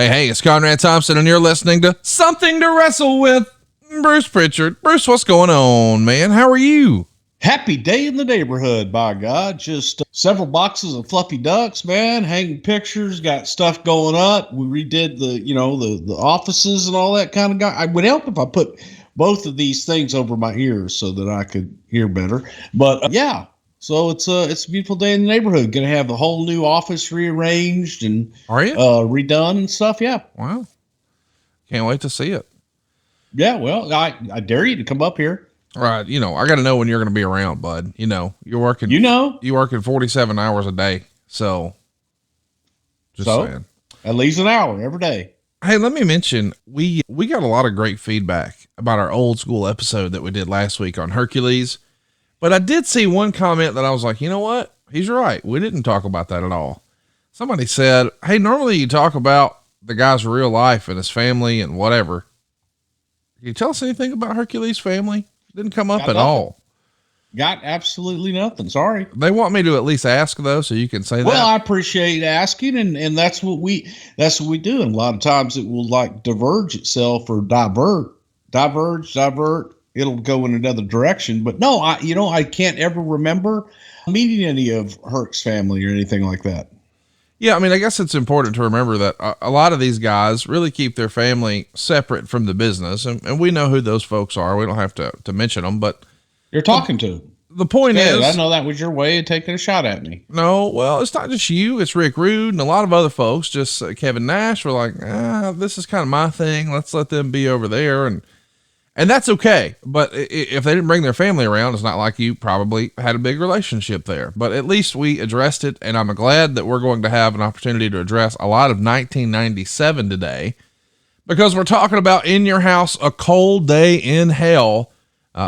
Hey, it's Conrad Thompson, and you're listening to Something to Wrestle With. Bruce Prichard. Bruce, what's going on, man? How are you? Happy day in the neighborhood, by God. Just several boxes of fluffy ducks, man. Hanging pictures, got stuff going up. We redid the offices and all that kind of guy. I would help if I put both of these things over my ears so that I could hear better. But yeah, so it's a beautiful day in the neighborhood. Going to have the whole new office rearranged and redone and stuff. Yeah. Wow. Can't wait to see it. Yeah. Well, I dare you to come up here. Right. I got to know when you're going to be around, bud. You're working, you're working 47 hours a day. So just saying. At least an hour every day. Hey, let me mention, we got a lot of great feedback about our old school episode that we did last week on Hercules. But I did see one comment that I was like, you know what? He's right. We didn't talk about that at all. Somebody said, hey, normally you talk about the guy's real life and his family and whatever. Can you tell us anything about Hercules Family? Didn't come up at all. Got absolutely nothing. Sorry. They want me to at least ask though, so you can say that. Well, I appreciate asking, and that's what we do. And a lot of times it will like diverge itself or divert. It'll go in another direction. But no, I can't ever remember meeting any of Herc's family or anything like that. Yeah, I mean, I guess it's important to remember that a lot of these guys really keep their family separate from the business, and we know who those folks are. We don't have to mention them, but you're talking to. The point is, I know that was your way of taking a shot at me. No, well, it's not just you. It's Rick Rude and a lot of other folks. Just Kevin Nash were like, this is kind of my thing. Let's let them be over there, and that's okay. But if they didn't bring their family around, it's not like you probably had a big relationship there. But at least we addressed it, and I'm glad that we're going to have an opportunity to address a lot of 1997 today, because we're talking about In Your House, A Cold Day in Hell.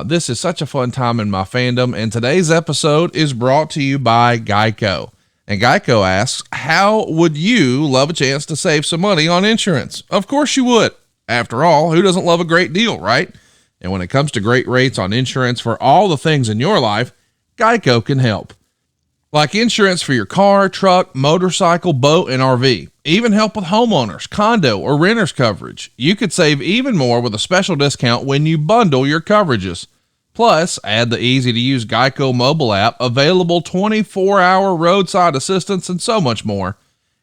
This is such a fun time in my fandom, and today's episode is brought to you by GEICO. And GEICO asks, how would you love a chance to save some money on insurance? Of course you would. After all, who doesn't love a great deal, right? And when it comes to great rates on insurance for all the things in your life, GEICO can help. Like insurance for your car, truck, motorcycle, boat, and RV. Even help with homeowners, condo, or renters coverage. You could save even more with a special discount when you bundle your coverages. Plus, add the easy-to-use GEICO mobile app, available 24-hour roadside assistance, and so much more.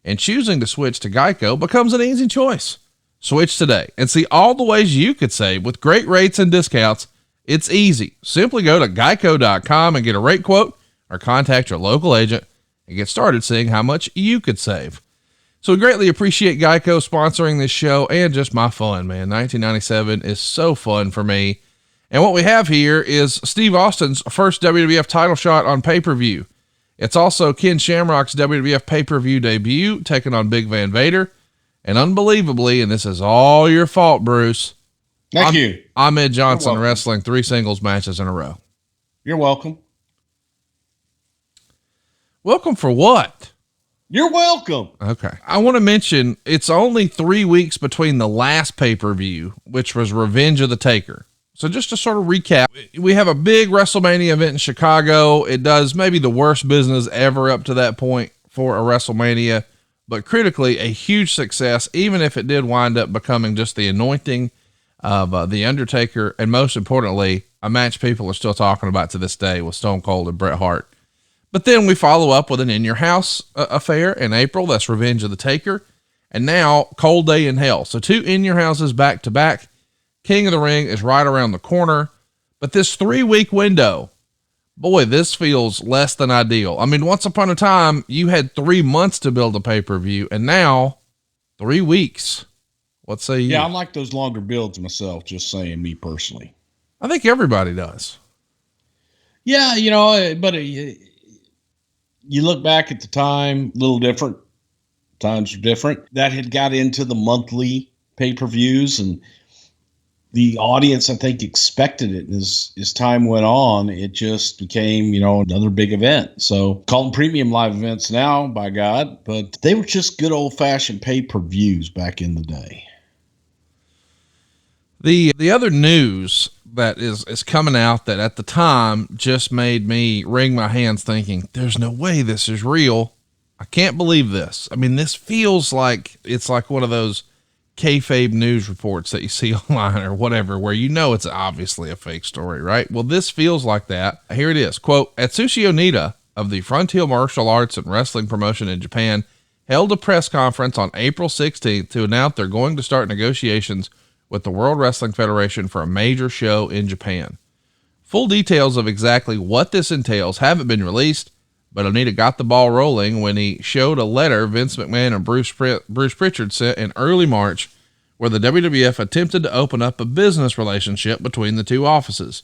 And choosing to switch to GEICO becomes an easy choice. Switch today and see all the ways you could save with great rates and discounts. It's easy. Simply go to geico.com and get a rate quote, or contact your local agent and get started seeing how much you could save. So we greatly appreciate GEICO sponsoring this show and just my fun, man. 1997 is so fun for me. And what we have here is Steve Austin's first WWF title shot on pay-per-view. It's also Ken Shamrock's WWF pay-per-view debut, taking on Big Van Vader. And unbelievably, and this is all your fault, Bruce. Thank you. Ahmed Johnson wrestling 3 singles matches in a row. You're welcome. Welcome for what? You're welcome. Okay. I want to mention it's only 3 weeks between the last pay-per-view, which was Revenge of the Taker. So just to sort of recap, we have a big WrestleMania event in Chicago. It does maybe the worst business ever up to that point for a WrestleMania, but critically a huge success, even if it did wind up becoming just the anointing of the Undertaker, and most importantly, a match people are still talking about to this day with Stone Cold and Bret Hart. But then we follow up with an In Your House affair in April. That's Revenge of the Taker. And now Cold Day in Hell. So 2 In Your Houses back to back. King of the Ring is right around the corner. But this 3-week window, boy, this feels less than ideal. I mean, once upon a time, you had 3 months to build a pay-per-view, and now 3 weeks. What say you? Yeah, I like those longer builds myself, just saying, me personally. I think everybody does. Yeah, but you look back at the time, a little different. Times are different. That had got into the monthly pay-per-views, and the audience, I think, expected it. As time went on, it just became, another big event. So call them premium live events now, by God, but they were just good old-fashioned pay-per-views back in the day. The other news that is coming out that at the time just made me wring my hands thinking, there's no way this is real. I can't believe this. I mean, this feels like it's like one of those kayfabe news reports that you see online or whatever, where you know it's obviously a fake story, right? Well, this feels like that. Here it is. Quote, Atsushi Onita of the Frontier Martial Arts and Wrestling Promotion in Japan held a press conference on April 16th to announce they're going to start negotiations with the World Wrestling Federation for a major show in Japan. Full details of exactly what this entails haven't been released, but Onita got the ball rolling when he showed a letter Vince McMahon and Bruce Prichard sent in early March, where the WWF attempted to open up a business relationship between the two offices.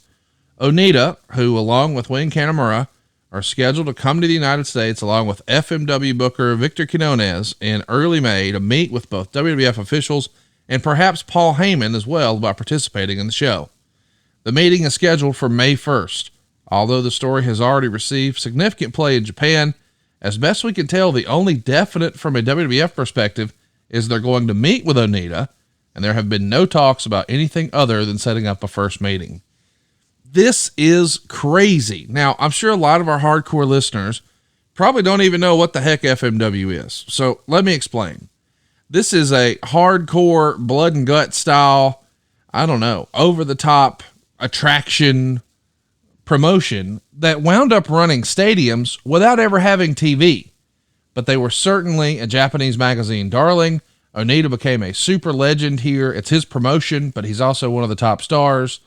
Onita, who along with Wayne Kanemaru are scheduled to come to the United States along with FMW booker Victor Quinones in early May to meet with both WWF officials and perhaps Paul Heyman as well by participating in the show. The meeting is scheduled for May 1st. Although the story has already received significant play in Japan, as best we can tell, the only definite from a WWF perspective is they're going to meet with Onita, and there have been no talks about anything other than setting up a first meeting. This is crazy. Now, I'm sure a lot of our hardcore listeners probably don't even know what the heck FMW is. So let me explain. This is a hardcore blood and gut style, I don't know, over the top attraction promotion that wound up running stadiums without ever having TV, but they were certainly a Japanese magazine darling. Onita became a super legend here. It's his promotion, but he's also one of the top stars,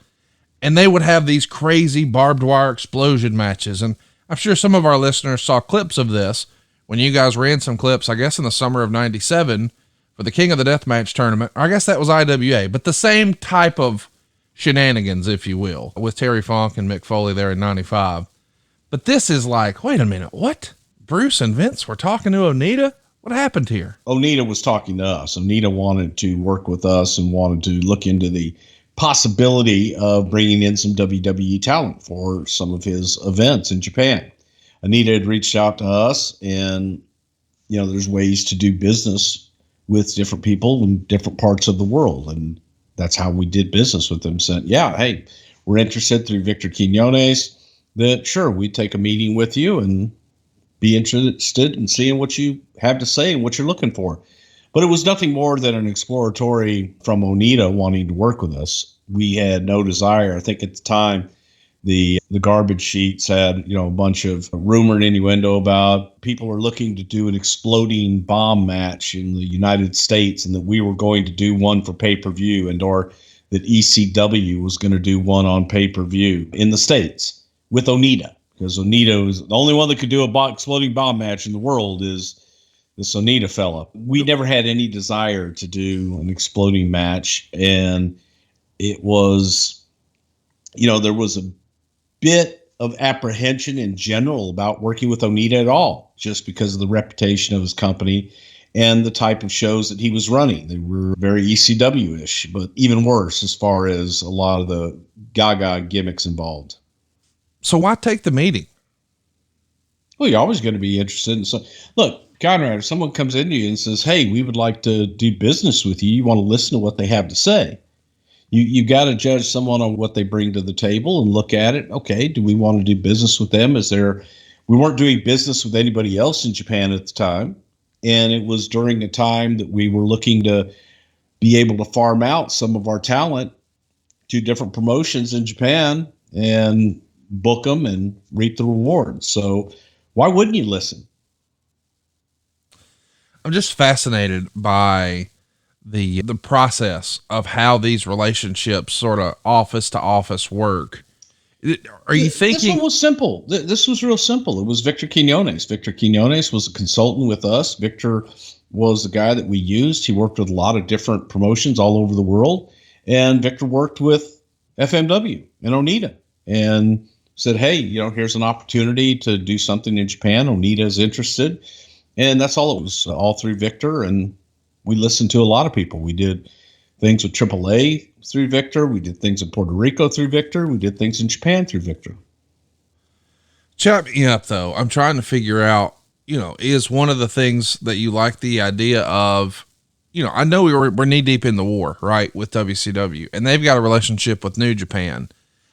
and they would have these crazy barbed wire explosion matches. And I'm sure some of our listeners saw clips of this when you guys ran some clips, I guess in the summer of 97 for the King of the Deathmatch tournament, or I guess that was IWA, but the same type of shenanigans, if you will, with Terry Funk and Mick Foley there in 95. But this is like, wait a minute, what? Bruce and Vince were talking to Onita? What happened here? Onita was talking to us. Onita wanted to work with us and wanted to look into the possibility of bringing in some WWE talent for some of his events in Japan. Onita had reached out to us, and, you know, there's ways to do business with different people in different parts of the world. And that's how we did business with them. Said, yeah, hey, we're interested through Victor Quinones that sure, we'd take a meeting with you and be interested in seeing what you have to say and what you're looking for. But it was nothing more than an exploratory from Onita wanting to work with us. We had no desire. I think at the time, the garbage sheets had, you know, a bunch of rumor and innuendo about people were looking to do an exploding bomb match in the United States, and that we were going to do one for pay-per-view, and or that ECW was going to do one on pay-per-view in the States with Onita, because Onita was the only one that could do a exploding bomb match in the world is this Onita fella. We never had any desire to do an exploding match, and it was, you know, there was a bit of apprehension in general about working with Onita at all, just because of the reputation of his company and the type of shows that he was running. They were very ECW-ish, but even worse as far as a lot of the gaga gimmicks involved. So why take the meeting? Well, you're always going to be interested in some. Look, Conrad, if someone comes into you and says, hey, we would like to do business with you, you want to listen to what they have to say. You got to judge someone on what they bring to the table and look at it. Okay, do we want to do business with them? We weren't doing business with anybody else in Japan at the time. And it was during a time that we were looking to be able to farm out some of our talent to different promotions in Japan and book them and reap the rewards. So why wouldn't you listen? I'm just fascinated by the process of how these relationships sort of office to office work. Are you thinking this one was simple? This was real simple. It was Victor Quinones. Victor Quinones was a consultant with us. Victor was the guy that we used. He worked with a lot of different promotions all over the world. And Victor worked with FMW and Onita and said, hey, you know, here's an opportunity to do something in Japan. Onita is interested. And that's all it was, all through Victor. And we listened to a lot of people. We did things with AAA through Victor. We did things in Puerto Rico through Victor. We did things in Japan through Victor. Chop me up, though. I'm trying to figure out, you know, is one of the things that you like the idea of, you know, I know we're knee deep in the war, right, with WCW, and they've got a relationship with New Japan.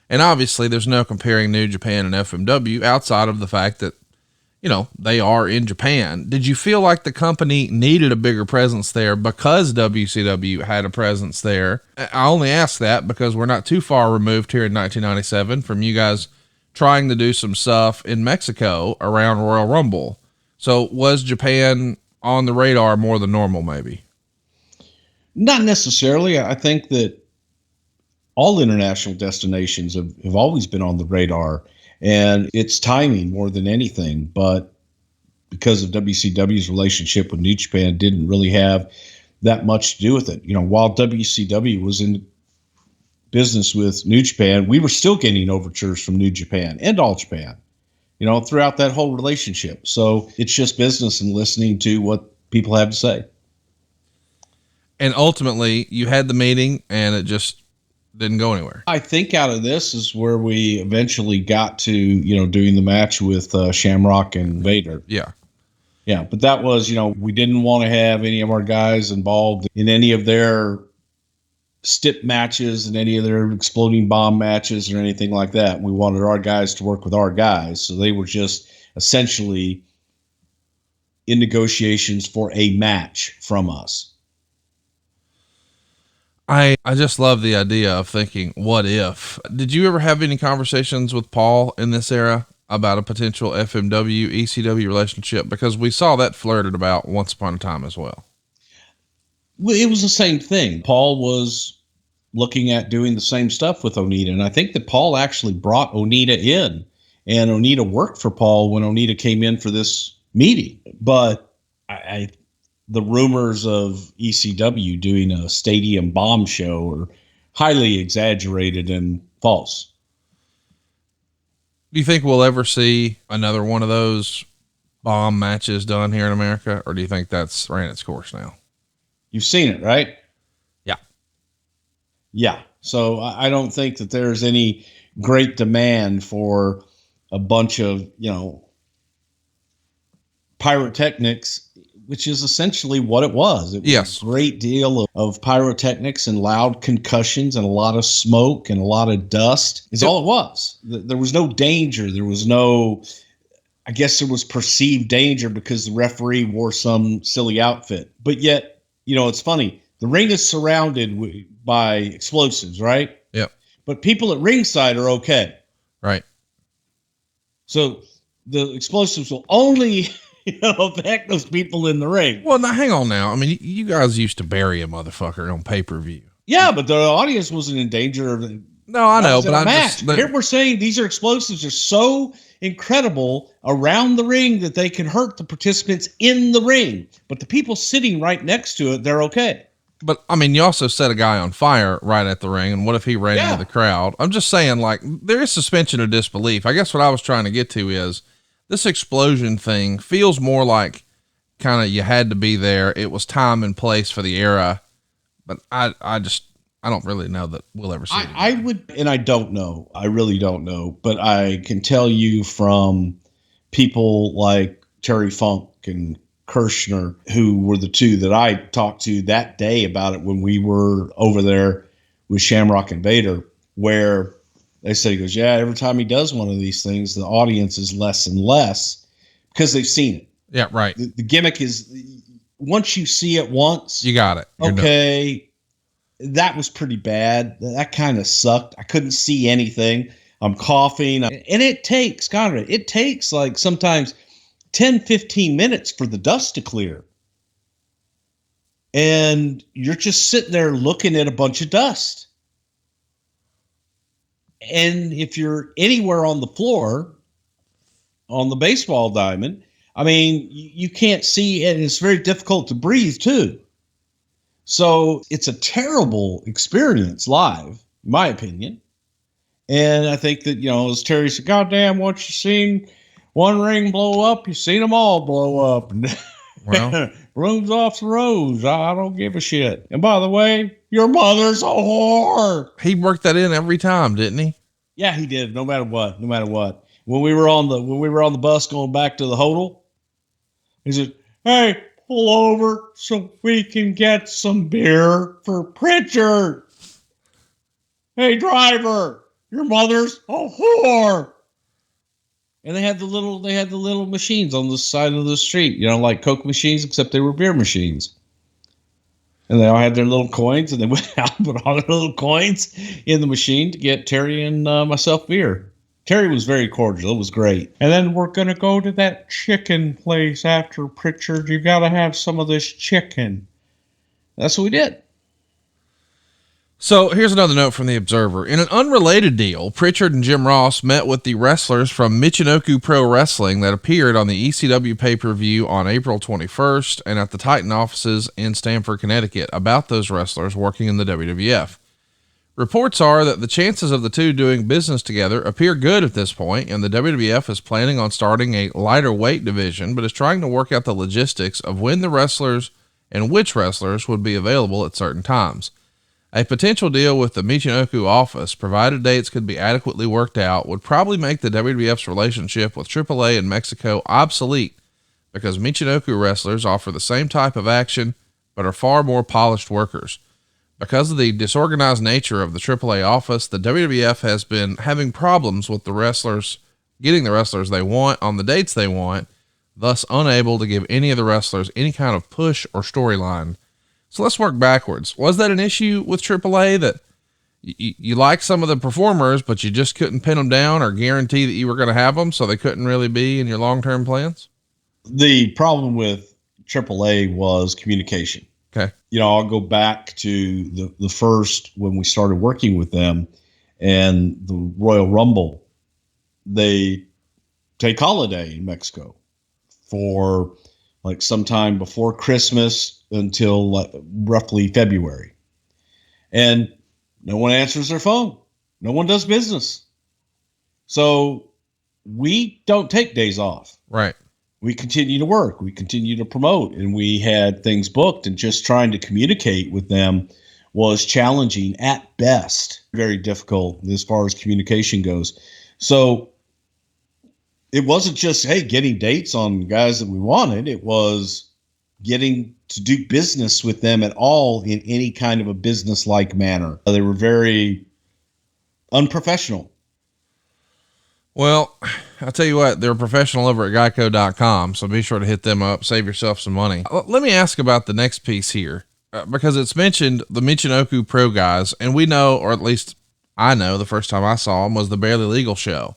And obviously there's no comparing New Japan and FMW outside of the fact that, you they are in Japan. Did you feel like the company needed a bigger presence there because WCW had a presence there? I only ask that because we're not too far removed here in 1997 from you guys trying to do some stuff in Mexico around Royal Rumble. So was Japan on the radar more than normal, maybe? Not necessarily. I think that all international destinations have always been on the radar, and it's timing more than anything. But because of WCW's relationship with New Japan, didn't really have that much to do with it. While WCW was in business with New Japan, we were still getting overtures from New Japan and All Japan, throughout that whole relationship. So it's just business and listening to what people have to say. And ultimately, you had the meeting, and it just didn't go anywhere. I think out of this is where we eventually got to, doing the match with Shamrock and Vader. Yeah. Yeah. But that was, we didn't want to have any of our guys involved in any of their stip matches and any of their exploding bomb matches or anything like that. We wanted our guys to work with our guys. So they were just essentially in negotiations for a match from us. I just love the idea of thinking, what if? Did you ever have any conversations with Paul in this era about a potential FMW ECW relationship? Because we saw that flirted about once upon a time as well. Well, it was the same thing. Paul was looking at doing the same stuff with Onita. And I think that Paul actually brought Onita in, and Onita worked for Paul when Onita came in for this meeting. But the rumors of ECW doing a stadium bomb show are highly exaggerated and false. Do you think we'll ever see another one of those bomb matches done here in America? Or do you think that's ran its course now? You've seen it, right? Yeah. Yeah. So I don't think that there's any great demand for a bunch of, pyrotechnics, which is essentially what it was. It was a great deal of pyrotechnics and loud concussions and a lot of smoke and a lot of dust is all it was. There was no danger. There was no, I guess there was perceived danger because the referee wore some silly outfit. But yet, it's funny. The ring is surrounded by explosives, right? Yep. But people at ringside are okay. Right. So the explosives will only affect those people in the ring. Well, now hang on now. I mean, you guys used to bury a motherfucker on pay-per-view. Yeah, but the audience wasn't in danger of it. No, I know, but I'm just here we're saying these explosives are so incredible around the ring that they can hurt the participants in the ring. But the people sitting right next to it, they're okay. But I mean, you also set a guy on fire right at the ring, and what if he ran into the crowd? I'm just saying, like, there is suspension of disbelief. I guess what I was trying to get to is this explosion thing feels more like kind of you had to be there. It was time and place for the era, but I don't really know that we'll ever see it. I would, and I don't know. I really don't know, but I can tell you from people like Terry Funk and Kirshner, who were the two that I talked to that day about it when we were over there with Shamrock and Vader, where they said, he goes, yeah, every time he does one of these things, the audience is less and less because they've seen it. Yeah, right. The gimmick is once you see it once, you got it. You're okay. That was pretty bad. That kind of sucked. I couldn't see anything. I'm coughing. And it takes, Conrad, it takes like sometimes 10, 15 minutes for the dust to clear. And you're just sitting there looking at a bunch of dust. And if you're anywhere on the floor, on the baseball diamond, I mean, you can't see, and it's very difficult to breathe too. So it's a terrible experience live, in my opinion. And I think that, as Terry said, goddamn, once you've seen one ring blow up, you've seen them all blow up. Well, rooms off the rose. I don't give a shit. And by the way, your mother's a whore. He worked that in every time, didn't he? Yeah, he did. No matter what. When we were on the bus going back to the hotel, he said, hey, pull over so we can get some beer for Prichard. Hey, driver, your mother's a whore. And they had the little machines on the side of the street, like Coke machines, except they were beer machines. And they all had their little coins, and they went out and put all their little coins in the machine to get Terry and myself beer. Terry was very cordial. It was great. And then we're going to go to that chicken place after, Prichard. You got to have some of this chicken. That's what we did. So here's another note from the Observer. In an unrelated deal, Prichard and Jim Ross met with the wrestlers from Michinoku Pro Wrestling that appeared on the ECW pay-per-view on April 21st and at the Titan offices in Stamford, Connecticut about those wrestlers working in the WWF. Reports are that the chances of the two doing business together appear good at this point, and the WWF is planning on starting a lighter weight division, but is trying to work out the logistics of when the wrestlers and which wrestlers would be available at certain times. A potential deal with the Michinoku office, provided dates could be adequately worked out, would probably make the WWF's relationship with AAA in Mexico obsolete, because Michinoku wrestlers offer the same type of action, but are far more polished workers. Because of the disorganized nature of the AAA office, the WWF has been having problems with the wrestlers, getting the wrestlers they want on the dates they want, thus unable to give any of the wrestlers any kind of push or storyline. So let's work backwards. Was that an issue with AAA, that you like some of the performers, but you just couldn't pin them down or guarantee that you were going to have them, so they couldn't really be in your long-term plans? The problem with AAA was communication. Okay. I'll go back to the first, when we started working with them, and the Royal Rumble, they take holiday in Mexico for like sometime before Christmas until roughly February. And no one answers their phone. No one does business. So we don't take days off. Right. We continue to work, we continue to promote, and we had things booked, and just trying to communicate with them was challenging at best, very difficult as far as communication goes. So it wasn't just, hey, getting dates on guys that we wanted. It was getting to do business with them at all in any kind of a business-like manner. They were very unprofessional. Well, I'll tell you what, they're professional over at GEICO.com, so be sure to hit them up, save yourself some money. Let me ask about the next piece here, because it's mentioned the Michinoku Pro guys, and we know, or at least I know, the first time I saw them was the Barely Legal show.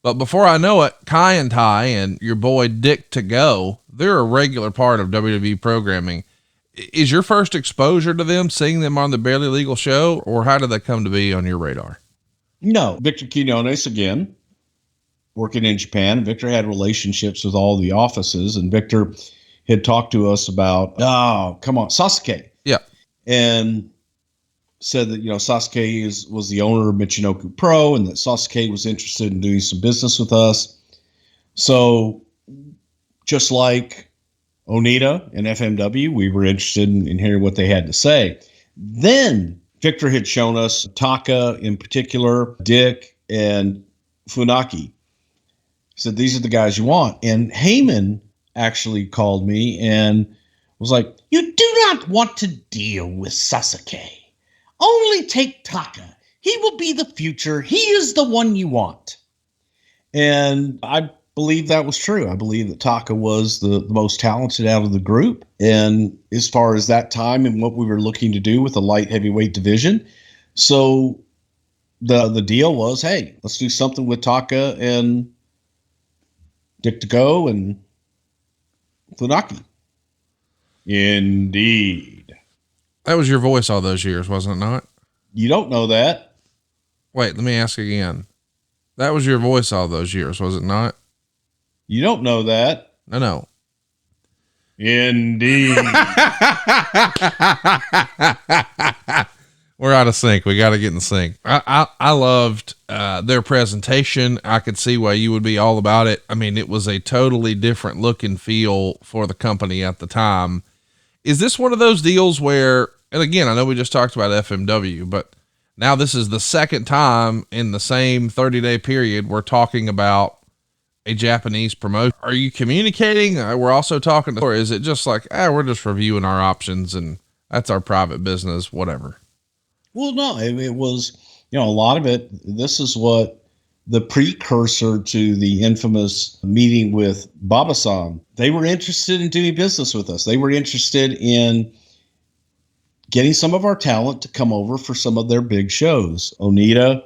But before I know it, Kai and Ty and your boy Dick to Go, they're a regular part of WWE programming. Is your first exposure to them seeing them on the Barely Legal show, or how did that come to be on your radar? No, Victor Quinones again, working in Japan. Victor had relationships with all the offices, and Victor had talked to us about, Sasuke. Yeah. And said that, Sasuke was the owner of Michinoku Pro, and that Sasuke was interested in doing some business with us. So just like Onita and FMW, we were interested in hearing what they had to say. Then Victor had shown us Taka in particular, Dick, and Funaki. He said, these are the guys you want. And Heyman actually called me and was like, you do not want to deal with Sasuke. Only take Taka. He will be the future. He is the one you want. And I believe that was true. I believe that Taka was the most talented out of the group. And as far as that time and what we were looking to do with the light heavyweight division. So the deal was, hey, let's do something with Taka and Dick to Go and Funaki. Indeed. That was your voice all those years, wasn't it not? You don't know that. Wait, let me ask again. That was your voice all those years, was it not? You don't know that. No. Indeed. We're out of sync. We got to get in sync. I loved their presentation. I could see why you would be all about it. I mean, it was a totally different look and feel for the company at the time. Is this one of those deals where, and again, I know we just talked about FMW, but now this is the second time in the same 30-day period we're talking about a Japanese promotion. Are you communicating? We're also talking to, or is it just like, we're just reviewing our options and that's our private business, whatever? Well, no, it was, a lot of it. This is what the precursor to the infamous meeting with Baba-san. They were interested in doing business with us. They were interested in getting some of our talent to come over for some of their big shows. Onita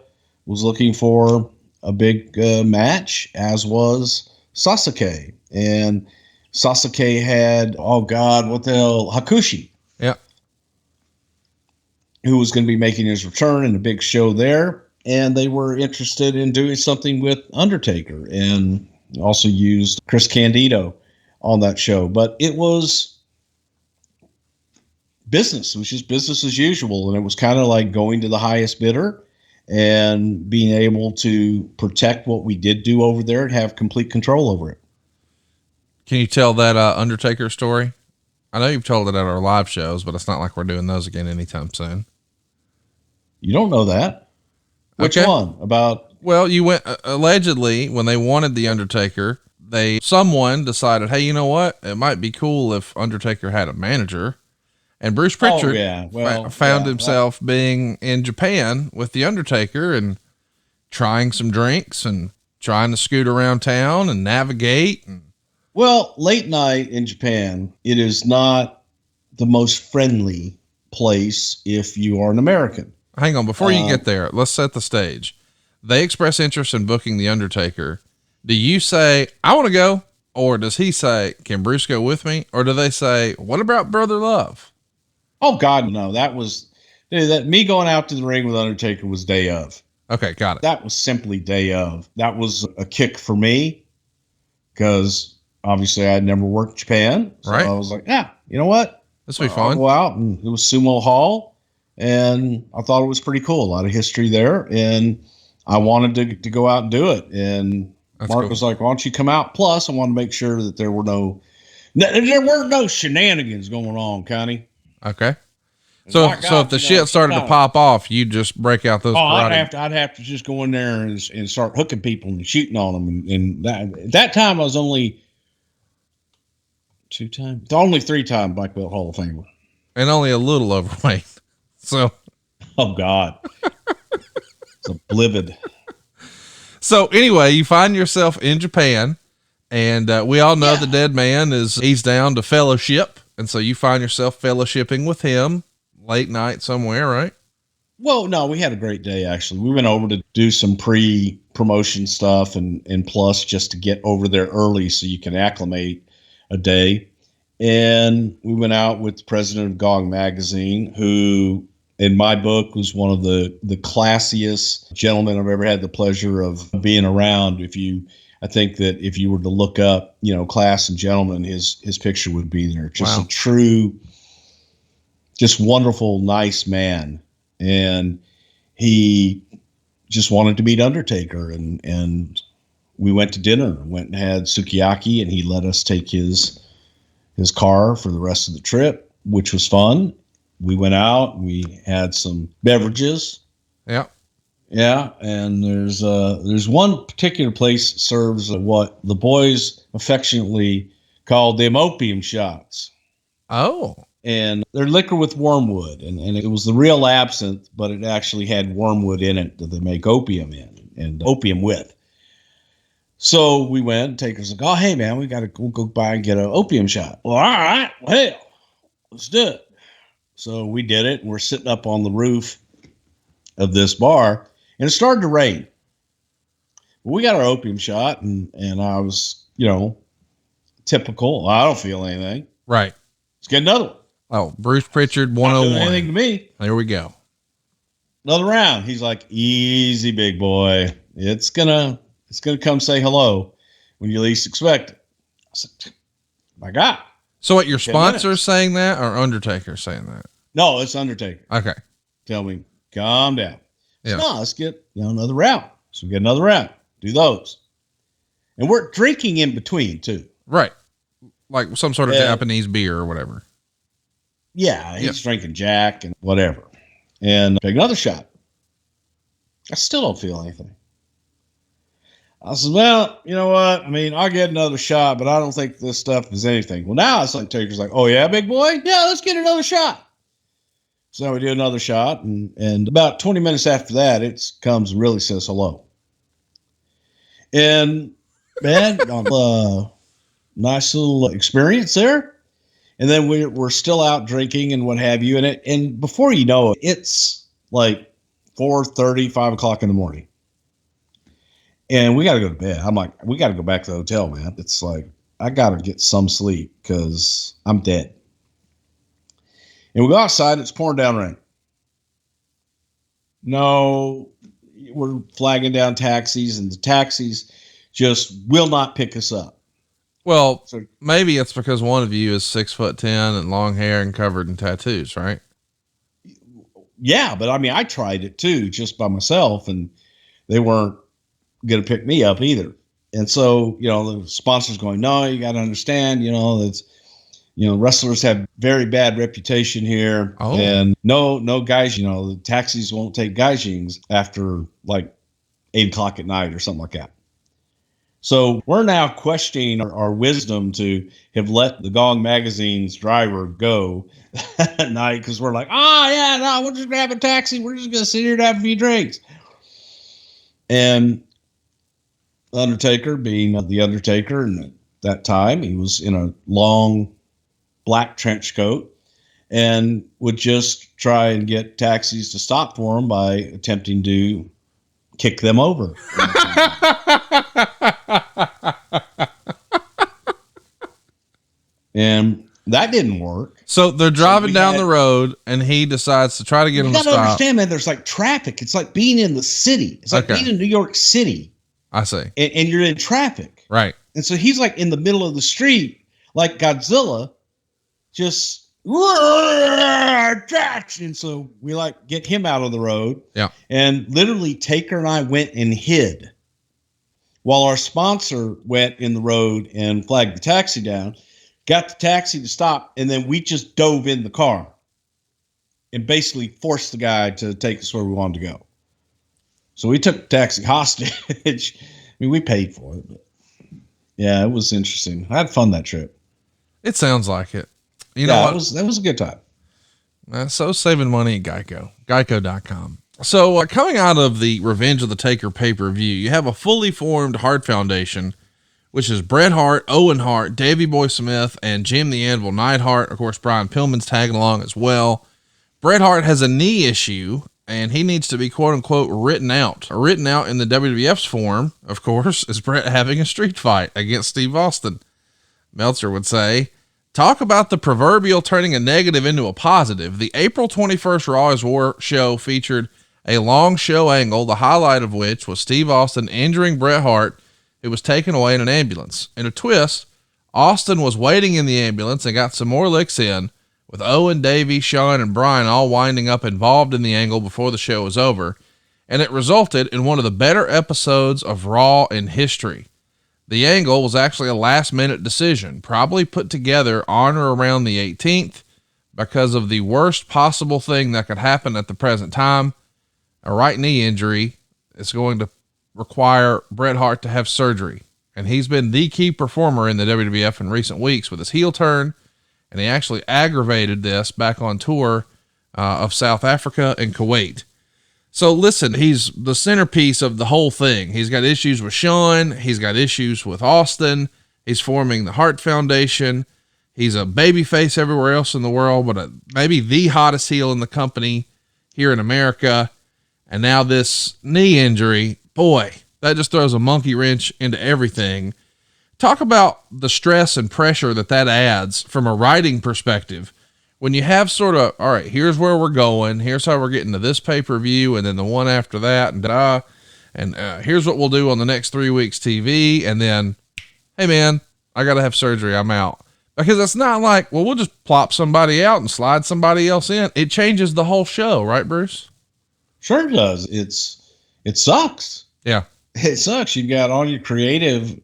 was looking for a big match, as was Sasuke. And Sasuke had, oh God, what the hell, Hakushi. Yeah. Who was going to be making his return in a big show there. And they were interested in doing something with Undertaker, and also used Chris Candido on that show. But it was business. It was just business as usual. And it was kind of like going to the highest bidder and being able to protect what we did do over there and have complete control over it. Can you tell that Undertaker story? I know you've told it at our live shows, but it's not like we're doing those again anytime soon. You don't know that. Which one? About? Well, you went, allegedly, when they wanted the Undertaker, someone decided, hey, you know what? It might be cool if Undertaker had a manager. And Bruce Prichard found himself being in Japan with the Undertaker and trying some drinks and trying to scoot around town and navigate. Well, late night in Japan, it is not the most friendly place if you are an American. Hang on, before you get there, let's set the stage. They express interest in booking the Undertaker. Do you say, I want to go? Or does he say, can Bruce go with me? Or do they say, what about Brother Love? Oh God, no, me going out to the ring with Undertaker was day of. Okay. Got it. That was simply day of. That was a kick for me because obviously I had never worked in Japan. So right. I was like, yeah, you know what? This will be fun. I'll go out, and it was Sumo Hall. And I thought it was pretty cool. A lot of history there. And I wanted to go out and do it. And that's Mark cool. was like, why don't you come out? Plus, I wanted to make sure that there weren't no shenanigans going on, Connie. Okay. So if the shit started to pop off, you just break out those karate. I'd have to just go in there and start hooking people and shooting on them. And that time I was only 3-time Black Belt Hall of Famer. And only a little overweight. So, oh God, it's oblivious. So anyway, you find yourself in Japan, and we all know the dead man he's down to fellowship. And so you find yourself fellowshipping with him late night somewhere, right? Well, no, we had a great day. Actually, we went over to do some pre-promotion stuff and plus just to get over there early so you can acclimate a day. And we went out with the president of Gong Magazine, who in my book was one of the classiest gentlemen I've ever had the pleasure of being around. I think that if you were to look up, class and gentleman, his picture would be there. Just a true, just wonderful, nice man. And he just wanted to meet Undertaker. And we went to dinner, went and had sukiyaki, and he let us take his car for the rest of the trip, which was fun. We went out, we had some beverages. Yeah. Yeah. And there's one particular place that serves what the boys affectionately called them opium shots. Oh. And they're liquor with wormwood. And it was the real absinthe, but it actually had wormwood in it that they make opium in and opium with. So we went, Taker's like, oh, hey, man, we got to go by and get an opium shot. Well, all right. Well, hell, let's do it. So we did it. We're sitting up on the roof of this bar, and it started to rain. We got our opium shot, and I was, typical. I don't feel anything. Right. Let's get another one. Oh, Bruce Prichard 101. Not doing anything to me. There we go. Another round. He's like, easy, big boy. It's gonna come say hello when you least expect it. I said, my God. So what, your sponsor saying that or Undertaker saying that? No, it's Undertaker. Okay. Tell me, calm down. Yeah. So, no, let's get another round. So we get another round. Do those. And we're drinking in between too. Right. Like some sort of Japanese beer or whatever. Yeah. He's drinking Jack and whatever. And take another shot. I still don't feel anything. I said, well, you know what? I mean, I'll get another shot, but I don't think this stuff is anything. Well, now it's like Taker's like, oh, yeah, big boy? Yeah, let's get another shot. So we do another shot, and about 20 minutes after that, it comes and really says hello. And man, nice little experience there. And then we're still out drinking and what have you. And before you know it, it's like 4:30, 5 o'clock in the morning. And we got to go to bed. I'm like, we got to go back to the hotel, man. It's like, I got to get some sleep because I'm dead. And we go outside. It's pouring down rain. No, we're flagging down taxis, and the taxis just will not pick us up. Well, so maybe it's because one of you is 6'10" and long hair and covered in tattoos, right? Yeah, but I mean, I tried it too, just by myself, and they weren't going to pick me up either. And so, the sponsor's going, no, you got to understand, that's, wrestlers have very bad reputation here. Oh. And no guys, the taxis won't take gaijins after like 8 o'clock at night or something like that. So we're now questioning our wisdom to have let the Gong Magazine's driver go at night because we're like, no, we're just going to have a taxi. We're just going to sit here and have a few drinks. And Undertaker, being the Undertaker, and at that time, he was in a long black trench coat and would just try and get taxis to stop for him by attempting to kick them over. And that didn't work. So they're driving down the road and he decides to try to get them to stop. You gotta understand, man, there's like traffic. It's like being in the city. It's like being in New York City. I see. And you're in traffic. Right. And so he's like in the middle of the street, like Godzilla, just and so we like get him out of the road. Yeah. And literally Taker and I went and hid while our sponsor went in the road and flagged the taxi down, got the taxi to stop, and then we just dove in the car and basically forced the guy to take us where we wanted to go. So we took the taxi hostage. I mean, we paid for it, but yeah, it was interesting. I had fun that trip. It sounds like it. You know what? That was a good time. So saving money at GEICO, geico.com. So coming out of the Revenge of the Taker pay-per-view, you have a fully formed Hart Foundation, which is Bret Hart, Owen Hart, Davey Boy Smith, and Jim the Anvil Neidhart. Of course, Brian Pillman's tagging along as well. Bret Hart has a knee issue, and he needs to be quote unquote written out in the WWF's form. Of course, is Bret having a street fight against Steve Austin. Meltzer would say, talk about the proverbial turning a negative into a positive. The April 21st Raw is War show featured a long show angle, the highlight of which was Steve Austin injuring Bret Hart, who was taken away in an ambulance. In a twist, Austin was waiting in the ambulance and got some more licks in, with Owen, Davey, Shawn, and Brian all winding up involved in the angle before the show was over, and it resulted in one of the better episodes of Raw in history. The angle was actually a last-minute decision, probably put together on or around the 18th because of the worst possible thing that could happen at the present time, a right knee injury. It's going to require Bret Hart to have surgery, and he's been the key performer in the WWF in recent weeks with his heel turn, and he actually aggravated this back on tour of South Africa and Kuwait. So listen, he's the centerpiece of the whole thing. He's got issues with Shawn. He's got issues with Austin. He's forming the Hart Foundation. He's a babyface everywhere else in the world, but maybe the hottest heel in the company here in America. And now this knee injury, boy, that just throws a monkey wrench into everything. Talk about the stress and pressure that adds from a writing perspective. When you have sort of, all right, here's where we're going. Here's how we're getting to this pay-per-view. And then the one after that, and here's what we'll do on the next 3 weeks TV. And then, hey man, I got to have surgery. I'm out. Because it's not like, well, we'll just plop somebody out and slide somebody else in. It changes the whole show, right, Bruce? Sure does. It sucks. Yeah. It sucks. You've got all your creative,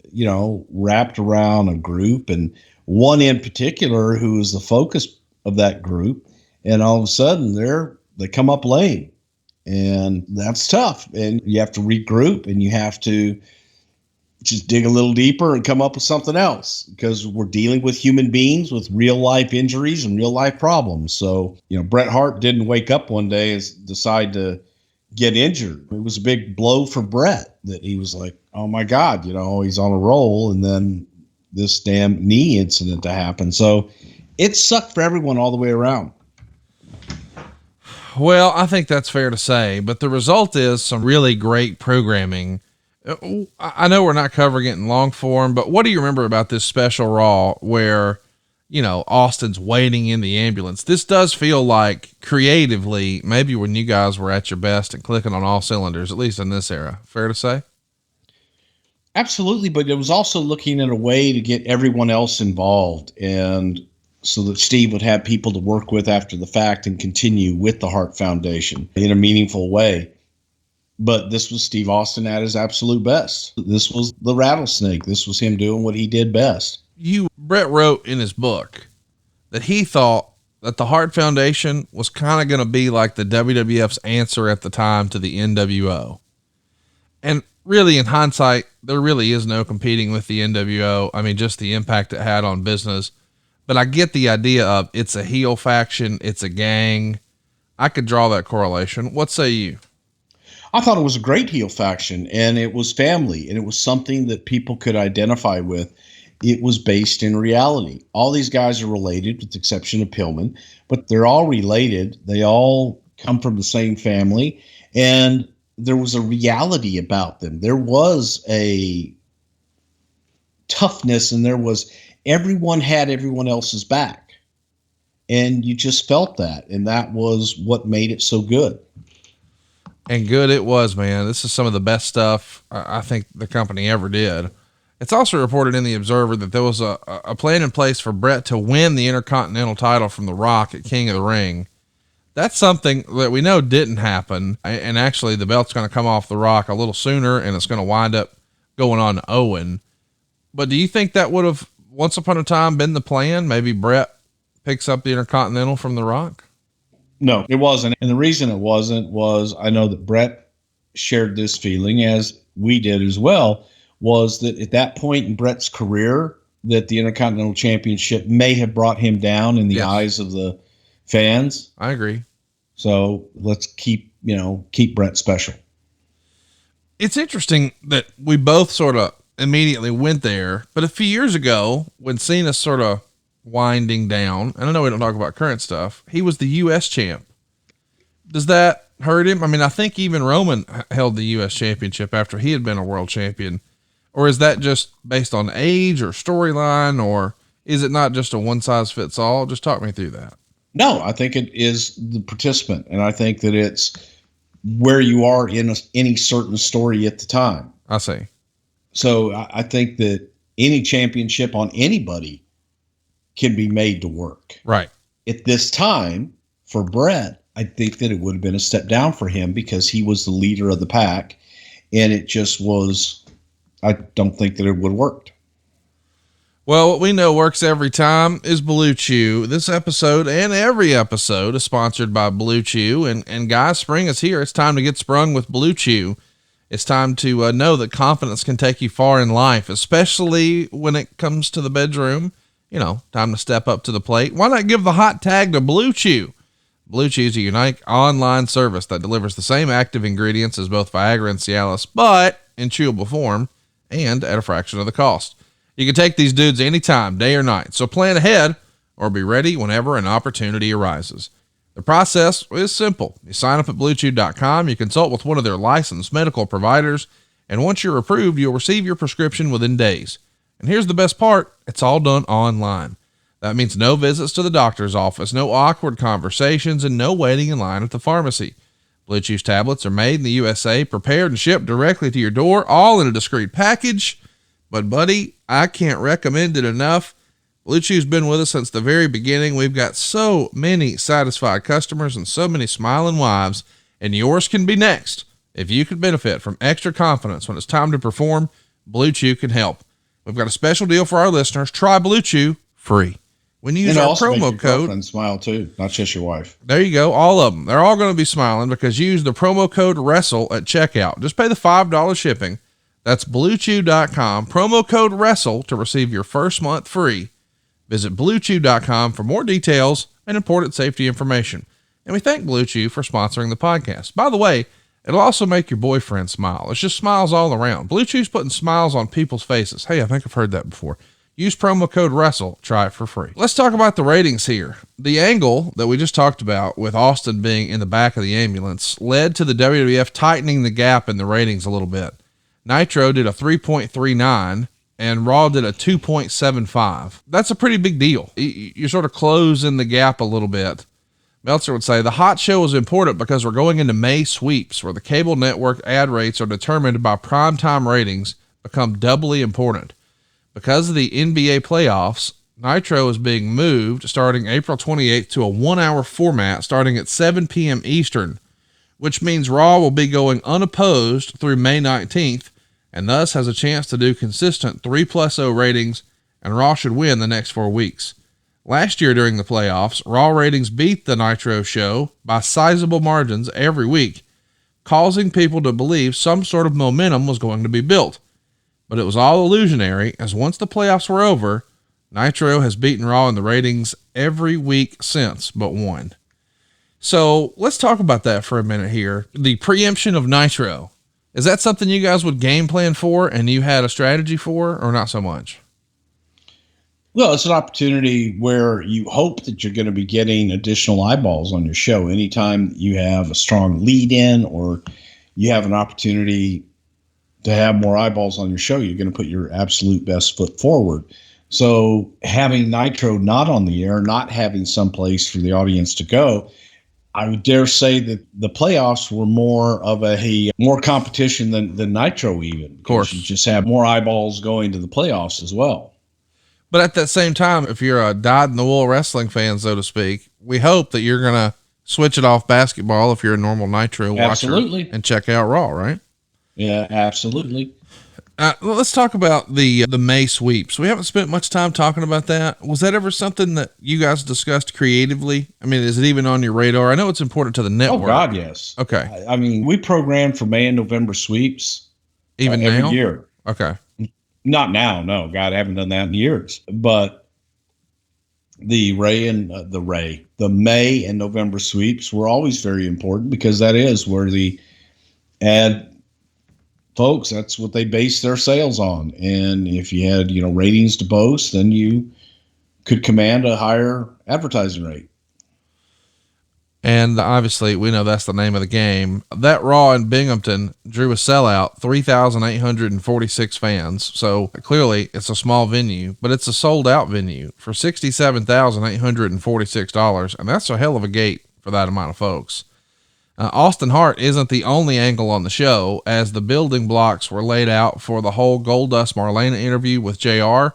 wrapped around a group, and one in particular who is the focus of that group, and all of a sudden they come up lame, and that's tough. And you have to regroup, and you have to just dig a little deeper and come up with something else, because we're dealing with human beings with real life injuries and real life problems. So, Bret Hart didn't wake up one day and decide to get injured. It was a big blow for Bret that he was like, oh my God, he's on a roll. And then this damn knee incident to happen. So it sucked for everyone all the way around. Well, I think that's fair to say, but the result is some really great programming. I know we're not covering it in long form, but what do you remember about this special Raw where, Austin's waiting in the ambulance? This does feel like creatively, maybe when you guys were at your best and clicking on all cylinders, at least in this era. Fair to say? Absolutely. But it was also looking at a way to get everyone else involved, and so that Steve would have people to work with after the fact and continue with the Hart Foundation in a meaningful way. But this was Steve Austin at his absolute best. This was the rattlesnake. This was him doing what he did best. Bret wrote in his book that he thought that the Hart Foundation was kind of going to be like the WWF's answer at the time to the NWO. And really, in hindsight, there really is no competing with the NWO. I mean, just the impact it had on business. But I get the idea of it's a heel faction. It's a gang. I could draw that correlation. What say you? I thought it was a great heel faction, and it was family, and it was something that people could identify with. It was based in reality. All these guys are related with the exception of Pillman, but they're all related. They all come from the same family, and there was a reality about them. There was a toughness, and everyone had everyone else's back, and you just felt that. And that was what made it so good. And good it was, man. This is some of the best stuff I think the company ever did. It's also reported in the Observer that there was a plan in place for Bret to win the Intercontinental title from The Rock at King of the Ring. That's something that we know didn't happen. And actually the belt's going to come off The Rock a little sooner, and it's going to wind up going on to Owen. But do you think that would have once upon a time been the plan? Maybe Bret picks up the Intercontinental from The Rock? No, it wasn't. And the reason it wasn't was I know that Bret shared this feeling, as we did as well, was that at that point in Bret's career, that the Intercontinental Championship may have brought him down in the eyes of the fans. I agree. So let's keep Bret special. It's interesting that we both sort of immediately went there, but a few years ago when Cena's sort of winding down, and I know we don't talk about current stuff, he was the U.S. champ. Does that hurt him? I mean, I think even Roman held the U.S. championship after he had been a world champion. Or is that just based on age or storyline, or is it not just a one size fits all? Just talk me through that. No, I think it is the participant. And I think that it's where you are in any certain story at the time. I see. So I think that any championship on anybody can be made to work. Right. At this time for Bret, I think that it would have been a step down for him because he was the leader of the pack, and it just was, I don't think that it would have worked. Well, what we know works every time is BLUECHEW. This episode and every episode is sponsored by BLUECHEW, and guys, spring is here. It's time to get sprung with BLUECHEW. It's time to know that confidence can take you far in life, especially when it comes to the bedroom. Time to step up to the plate. Why not give the hot tag to BLUECHEW? BLUECHEW is a unique online service that delivers the same active ingredients as both Viagra and Cialis, but in chewable form and at a fraction of the cost. You can take these dudes anytime, day or night, so plan ahead or be ready whenever an opportunity arises. The process is simple. You sign up at BLUECHEW.com, you consult with one of their licensed medical providers, and once you're approved, you'll receive your prescription within days. And here's the best part, it's all done online. That means no visits to the doctor's office, no awkward conversations, and no waiting in line at the pharmacy. BLUECHEW's tablets are made in the USA, prepared and shipped directly to your door, all in a discreet package. But buddy, I can't recommend it enough. BLUECHEW's been with us since the very beginning. We've got so many satisfied customers and so many smiling wives, and yours can be next. If you could benefit from extra confidence when it's time to perform, BLUECHEW can help. We've got a special deal for our listeners. Try BLUECHEW free. When you use our promo code, smile too, not just your wife. There you go. All of them. They're all going to be smiling because you use the promo code WRESTLE at checkout. Just pay the $5 shipping. That's BLUECHEW.com. Promo code WRESTLE to receive your first month free. Visit BLUECHEW.com for more details and important safety information. And we thank BLUECHEW for sponsoring the podcast. By the way, It'll also make your boyfriend smile. It's just smiles all around. BLUECHEW's putting smiles on people's faces. Hey, I think I've heard that before. Use promo code WRESTLE. Try it for free. Let's talk about the ratings here. The angle that we just talked about with Austin being in the back of the ambulance led to the WWF tightening the gap in the ratings a little bit. Nitro did a 3.39 and Raw did a 2.75. That's a pretty big deal. You're sort of closing the gap a little bit. Meltzer would say the hot show is important because we're going into May sweeps where the cable network ad rates are determined by primetime ratings become doubly important. Because of the NBA playoffs, Nitro is being moved starting April 28th to a 1-hour format starting at 7 p.m. Eastern, which means Raw will be going unopposed through May 19th and thus has a chance to do consistent 3+0 ratings, and Raw should win the next 4 weeks. Last year during the playoffs, Raw ratings beat the Nitro show by sizable margins every week, causing people to believe some sort of momentum was going to be built. But it was all illusionary, as once the playoffs were over, Nitro has beaten Raw in the ratings every week since but one. So let's talk about that for a minute here. The preemption of Nitro. Is that something you guys would game plan for and you had a strategy for, or not so much? Well, it's an opportunity where you hope that you're going to be getting additional eyeballs on your show. Anytime you have a strong lead in or you have an opportunity to have more eyeballs on your show, you're going to put your absolute best foot forward. So having Nitro not on the air, not having some place for the audience to go, I would dare say that the playoffs were more of more competition than Nitro even. Of course. You just have more eyeballs going to the playoffs as well. But at that same time, if you're a dyed-in-the-wool wrestling fan, so to speak, we hope that you're going to switch it off basketball if you're a normal Nitro watcher. Absolutely. And check out Raw, right? Yeah, absolutely. Let's talk about the May sweeps. We haven't spent much time talking about that. Was that ever something that you guys discussed creatively? I mean, is it even on your radar? I know it's important to the network. Oh, God, yes. Okay. I mean, we program for May and November sweeps. Even every now? year. Okay. Not now, no. God, I haven't done that in years. But the May and November sweeps were always very important because that is where folks, that's what they base their sales on. And if you had, ratings to boast, then you could command a higher advertising rate. And obviously we know that's the name of the game. That Raw in Binghamton drew a sellout, 3,846 fans. So clearly it's a small venue, but it's a sold out venue for $67,846. And that's a hell of a gate for that amount of folks. Austin Hart isn't the only angle on the show, as the building blocks were laid out for the whole Goldust Marlena interview with JR,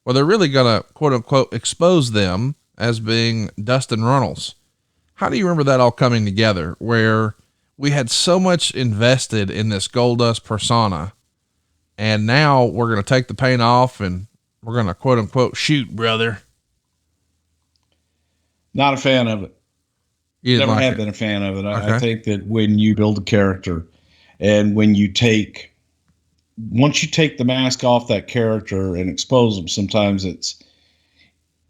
where they're really going to quote unquote expose them as being Dustin Runnels. How do you remember that all coming together, where we had so much invested in this Goldust persona, and now we're going to take the paint off and we're going to quote unquote shoot, brother? Not a fan of it. Never like have been a fan of it. Okay. I think that when you build a character and once you take the mask off that character and expose them, sometimes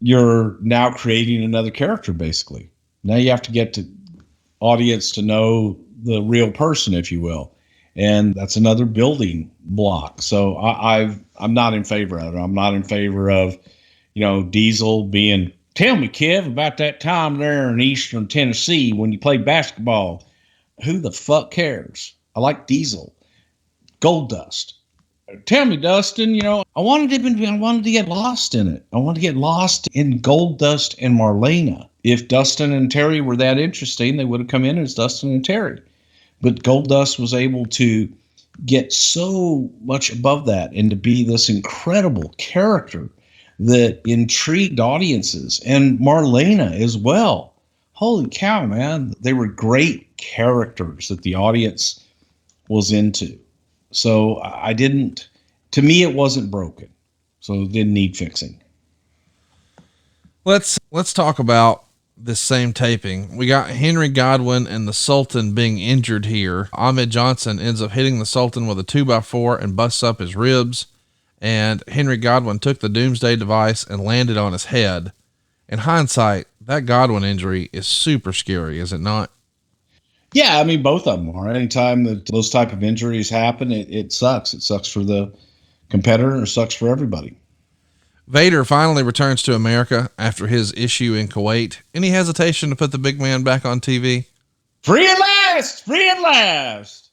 you're now creating another character, basically. Now you have to get the audience to know the real person, if you will. And that's another building block. So I'm not in favor of it. I'm not in favor of, Diesel being, tell me, Kev, about that time there in Eastern Tennessee when you played basketball. Who the fuck cares? I like Diesel. Goldust. Tell me, Dustin, I wanted to get lost in it. I wanted to get lost in Goldust and Marlena. If Dustin and Terry were that interesting, they would have come in as Dustin and Terry. But Goldust was able to get so much above that and to be this incredible character that intrigued audiences, and Marlena as well. Holy cow, man. They were great characters that the audience was into. So to me, it wasn't broken. So it didn't need fixing. Let's talk about this same taping. We got Henry Godwinn and the Sultan being injured here. Ahmed Johnson ends up hitting the Sultan with a 2x4 and busts up his ribs. And Henry Godwinn took the Doomsday device and landed on his head. In hindsight, that Godwinn injury is super scary, is it not? Yeah, I mean, both of them are. Anytime that those type of injuries happen, it sucks. It sucks for the competitor, and it sucks for everybody. Vader finally returns to America after his issue in Kuwait. Any hesitation to put the big man back on TV? Free at last! Free at last!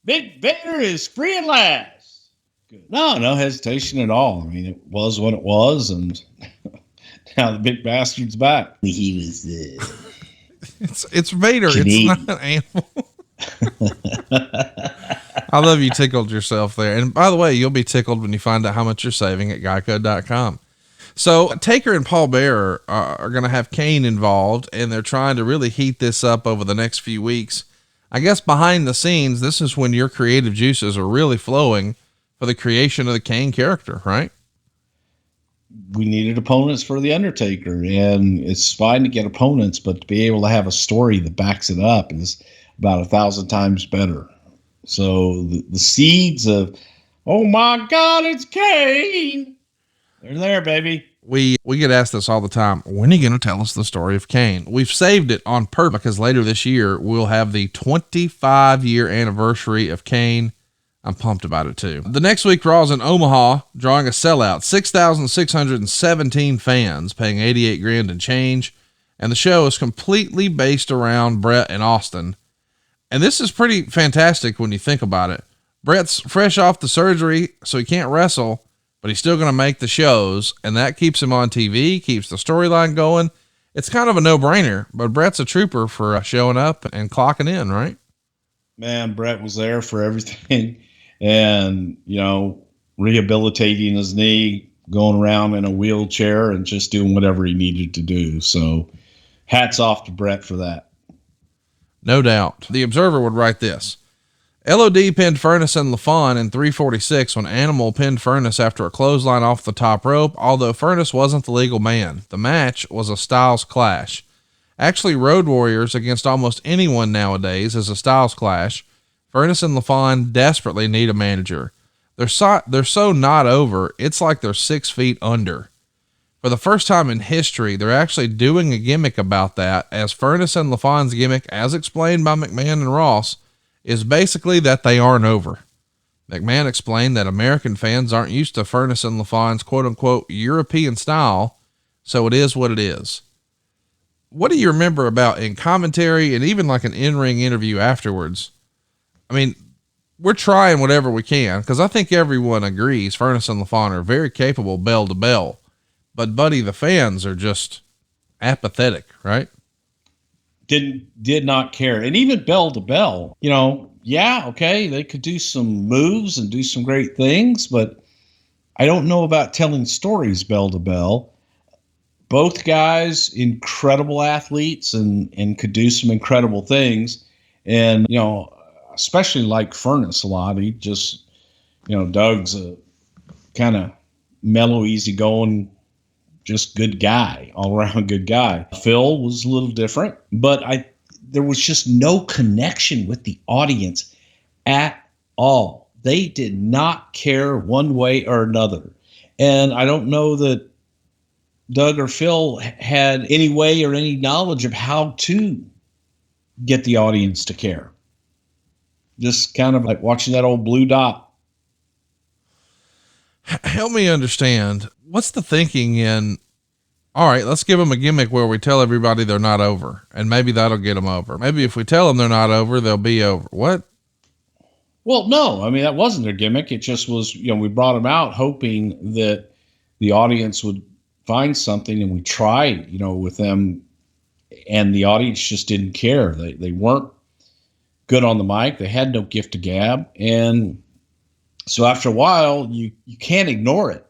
Big Vader is free at last. Good. No hesitation at all. I mean, it was what it was, and now the big bastard's back. He was It's Vader. Canadian. It's not an animal. I love you tickled yourself there. And by the way, you'll be tickled when you find out how much you're saving at geico.com. So Taker and Paul Bearer are going to have Kane involved, and they're trying to really heat this up over the next few weeks. I guess behind the scenes, this is when your creative juices are really flowing for the creation of the Kane character, right? We needed opponents for the Undertaker, and it's fine to get opponents, but to be able to have a story that backs it up is about 1,000 times better. So the seeds of, oh my God, it's Kane. They're there, baby. We get asked this all the time. When are you going to tell us the story of Kane? We've saved it on purpose because later this year, we'll have the 25-year anniversary of Kane. I'm pumped about it too. The next week, Raw's in Omaha, drawing a sellout, 6,617 fans paying $88,000 and change. And the show is completely based around Bret and Austin. And this is pretty fantastic when you think about it. Bret's fresh off the surgery, so he can't wrestle, but he's still going to make the shows, and that keeps him on TV, keeps the storyline going. It's kind of a no-brainer, but Bret's a trooper for showing up and clocking in, right? Man, Bret was there for everything. And, rehabilitating his knee, going around in a wheelchair and just doing whatever he needed to do. So hats off to Bret for that. No doubt. The Observer would write this. LOD pinned Fernice and Lefon in 346 when Animal pinned Fernice after a clothesline off the top rope, although Fernice wasn't the legal man. The match was a Styles clash. Actually, Road Warriors against almost anyone nowadays is a Styles clash. Fernice and Lefon desperately need a manager. They're so not over, it's like they're 6 feet under. For the first time in history, they're actually doing a gimmick about that, as Fernice and Lefon's gimmick, as explained by McMahon and Ross, is basically that they aren't over. McMahon explained that American fans aren't used to Fernice and Lefon's quote-unquote European style, so it is what it is. What do you remember about in commentary and even like an in-ring interview afterwards? I mean, we're trying whatever we can, because I think everyone agrees Fernice and Lefon are very capable bell to bell. But buddy, the fans are just apathetic, right? Did not care. And even bell to bell, okay, they could do some moves and do some great things, but I don't know about telling stories bell to bell. Both guys, incredible athletes and could do some incredible things. And, especially like Fernice a lot. He just, Doug's a kind of mellow, easygoing, just good guy, all around good guy. Phil was a little different, but there was just no connection with the audience at all. They did not care one way or another. And I don't know that Doug or Phil had any way or any knowledge of how to get the audience to care. Just kind of like watching that old blue dot. Help me understand. What's the thinking in, all right, let's give them a gimmick where we tell everybody they're not over, and maybe that'll get them over. Maybe if we tell them they're not over, they'll be over. What? Well, no, I mean, that wasn't their gimmick. It just was, we brought them out hoping that the audience would find something, and we tried, with them, and the audience just didn't care. They weren't good on the mic. They had no gift of gab. And so after a while, you can't ignore it.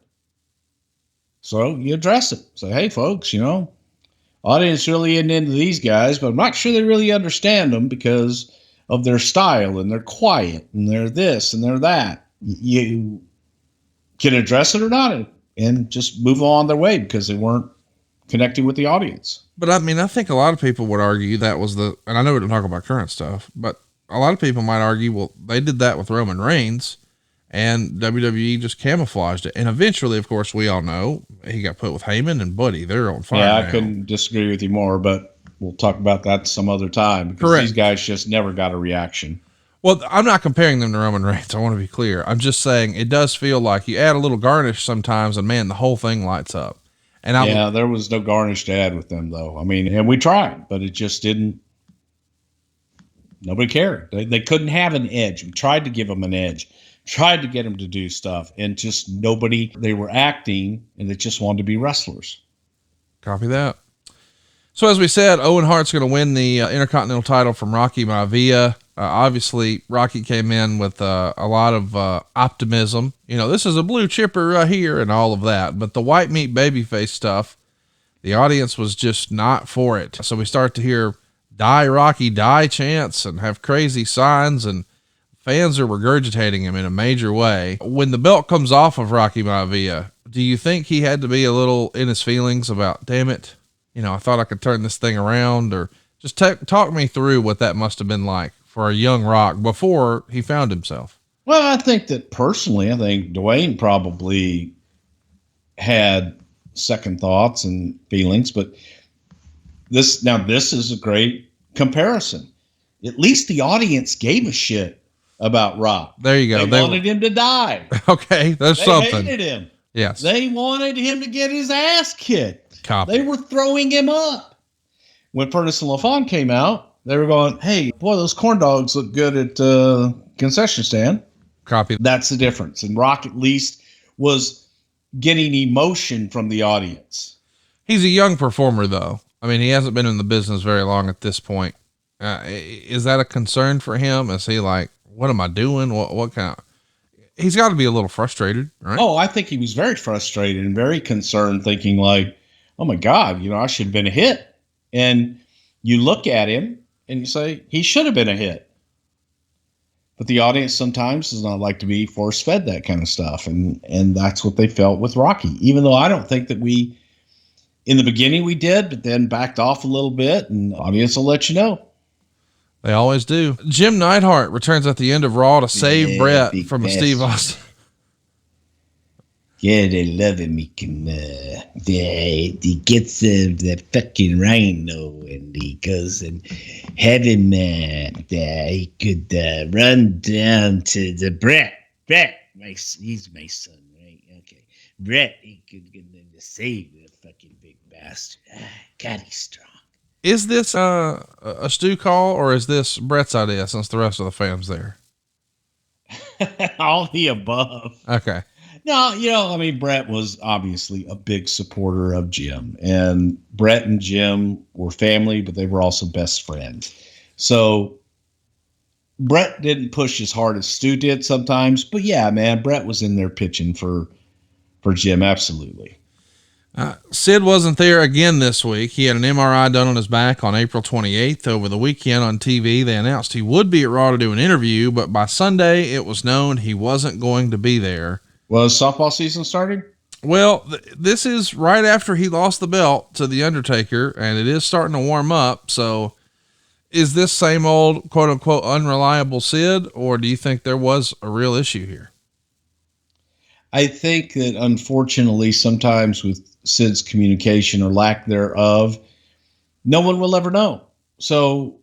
So you address it. Say, hey, folks, audience really isn't into these guys, but I'm not sure they really understand them because of their style, and they're quiet, and they're this, and they're that. You can address it or not, and just move on their way because they weren't connecting with the audience. But I mean, I think a lot of people would argue that was and I know we don't talk about current stuff, but a lot of people might argue, well, they did that with Roman Reigns, and WWE just camouflaged it. And eventually, of course, we all know he got put with Heyman and Buddy. They're on fire. Yeah, now. I couldn't disagree with you more, but we'll talk about that some other time, because Correct. these guys just never got a reaction. Well, I'm not comparing them to Roman Reigns. I want to be clear. I'm just saying it does feel like you add a little garnish sometimes, and man, the whole thing lights up. And there was no garnish to add with them, though. I mean, and we tried, but it just didn't. Nobody cared. They couldn't have an edge. We tried to give them an edge, tried to get them to do stuff, and just nobody. They were acting, and they just wanted to be wrestlers. Copy that. So as we said, Owen Hart's going to win the Intercontinental title from Rocky Maivia. Obviously, Rocky came in with a lot of optimism. You know, this is a blue chipper right here and all of that. But the white meat babyface stuff, the audience was just not for it. So we start to hear die Rocky, die chants and have crazy signs, and fans are regurgitating him in a major way. When the belt comes off of Rocky Maivia, do you think he had to be a little in his feelings about, damn it, you know, I thought I could turn this thing around? Or just talk me through what that must have been like for a young Rock before he found himself. Well, I think that personally, I think Dwayne probably had second thoughts and feelings, but this is a great comparison. At least the audience gave a shit about Rock. There you go. They wanted him to die. Okay, there's something. They hated him. Yes. They wanted him to get his ass kicked. Copy. They were throwing him up. When Fernice Lefon came out, they were going, hey, boy, those corn dogs look good at concession stand. Copy. That's the difference. And Rock at least was getting emotion from the audience. He's a young performer, though. I mean, he hasn't been in the business very long at this point. Is that a concern for him? Is he like, what am I doing? What kind of, he's got to be a little frustrated, right? Oh, I think he was very frustrated and very concerned, thinking like, oh my God, you know, I should have been a hit. And you look at him and you say, he should have been a hit. But the audience sometimes does not like to be force fed that kind of stuff. And that's what they felt with Rocky, even though I don't think that in the beginning we did, but then backed off a little bit, and the audience will let you know. They always do. Jim Neidhart returns at the end of Raw to save Bret from a Steve Austin. Yeah, they love him. He can, he gets the fucking rhino, and he goes and have him, he could run down to the Bret, he's my son, right? Okay. Bret, he could get them to save the fucking big bastard. God, he's strong. Is this a Stu call, or is this Bret's idea since the rest of the fam's there? All the above. Okay. No, you know, I mean, Bret was obviously a big supporter of Jim, and Bret and Jim were family, but they were also best friends. So Bret didn't push as hard as Stu did sometimes, but yeah, man, Bret was in there pitching for Jim. Absolutely. Sid wasn't there again this week. He had an MRI done on his back on April 28th. Over the weekend on TV, they announced he would be at Raw to do an interview, but by Sunday it was known he wasn't going to be there. Was softball season started? Well, this is right after he lost the belt to the Undertaker, and it is starting to warm up. So is this same old quote unquote unreliable Sid, or do you think there was a real issue here? I think that unfortunately sometimes with Sid's communication or lack thereof, no one will ever know. So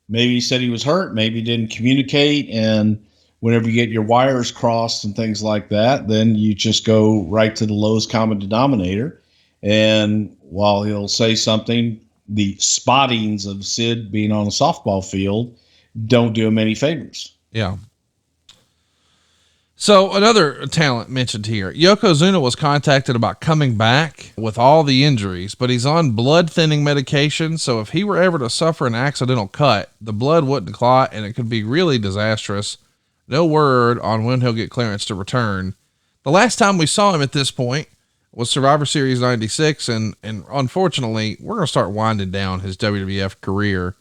maybe he said he was hurt, maybe he didn't communicate, and whenever you get your wires crossed and things like that, then you just go right to the lowest common denominator. And while he'll say something, the spottings of Sid being on a softball field don't do him any favors. Yeah. So another talent mentioned here, Yokozuna was contacted about coming back with all the injuries, but he's on blood thinning medication. So if he were ever to suffer an accidental cut, the blood wouldn't clot and it could be really disastrous. No word on when he'll get clearance to return. The last time we saw him at this point was Survivor Series 96. And unfortunately, we're going to start winding down his WWF career.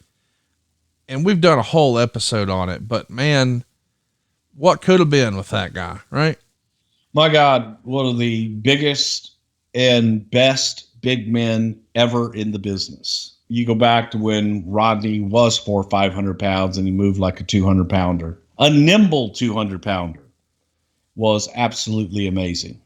And we've done a whole episode on it, but man, what could have been with that guy, right? My God, one of the biggest and best big men ever in the business. You go back to when Rodney was 400 or 500 pounds and he moved like a 200 pounder. A nimble 200 pounder was absolutely amazing.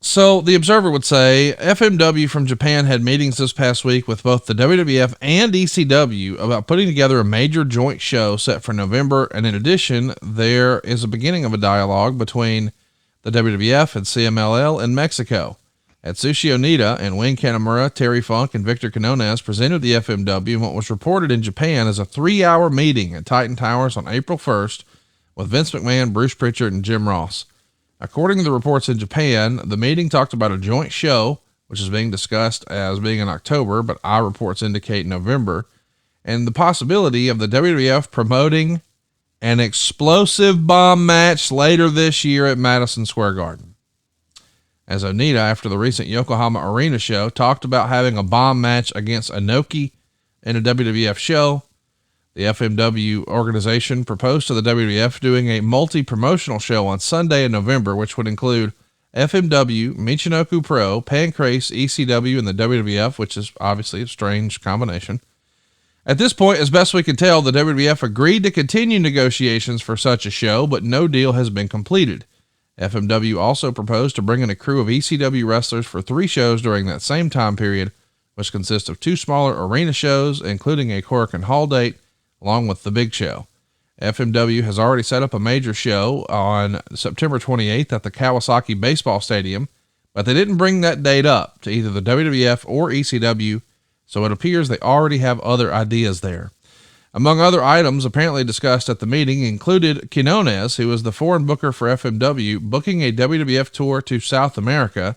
So the Observer would say FMW from Japan had meetings this past week with both the WWF and ECW about putting together a major joint show set for November. And in addition, there is a beginning of a dialogue between the WWF and CMLL in Mexico. Atsushi Onita and Wayne Kanamura, Terry Funk, and Victor Quinones presented the FMW in what was reported in Japan as a 3-hour meeting at Titan Towers on April 1st with Vince McMahon, Bruce Prichard, and Jim Ross. According to the reports in Japan, the meeting talked about a joint show, which is being discussed as being in October, but our reports indicate November, and the possibility of the WWF promoting an explosive bomb match later this year at Madison Square Garden. As Onita, after the recent Yokohama Arena show, talked about having a bomb match against Inoki in a WWF show, the FMW organization proposed to the WWF doing a multi-promotional show on Sunday in November, which would include FMW, Michinoku Pro, Pancrase, ECW, and the WWF, which is obviously a strange combination. At this point, as best we can tell, the WWF agreed to continue negotiations for such a show, but no deal has been completed. FMW also proposed to bring in a crew of ECW wrestlers for 3 shows during that same time period, which consists of 2 smaller arena shows, including a Korakuen Hall date, along with the big show. FMW has already set up a major show on September 28th at the Kawasaki Baseball Stadium, but they didn't bring that date up to either the WWF or ECW, so it appears they already have other ideas there. Among other items apparently discussed at the meeting included Quinones, who is the foreign booker for FMW, booking a WWF tour to South America,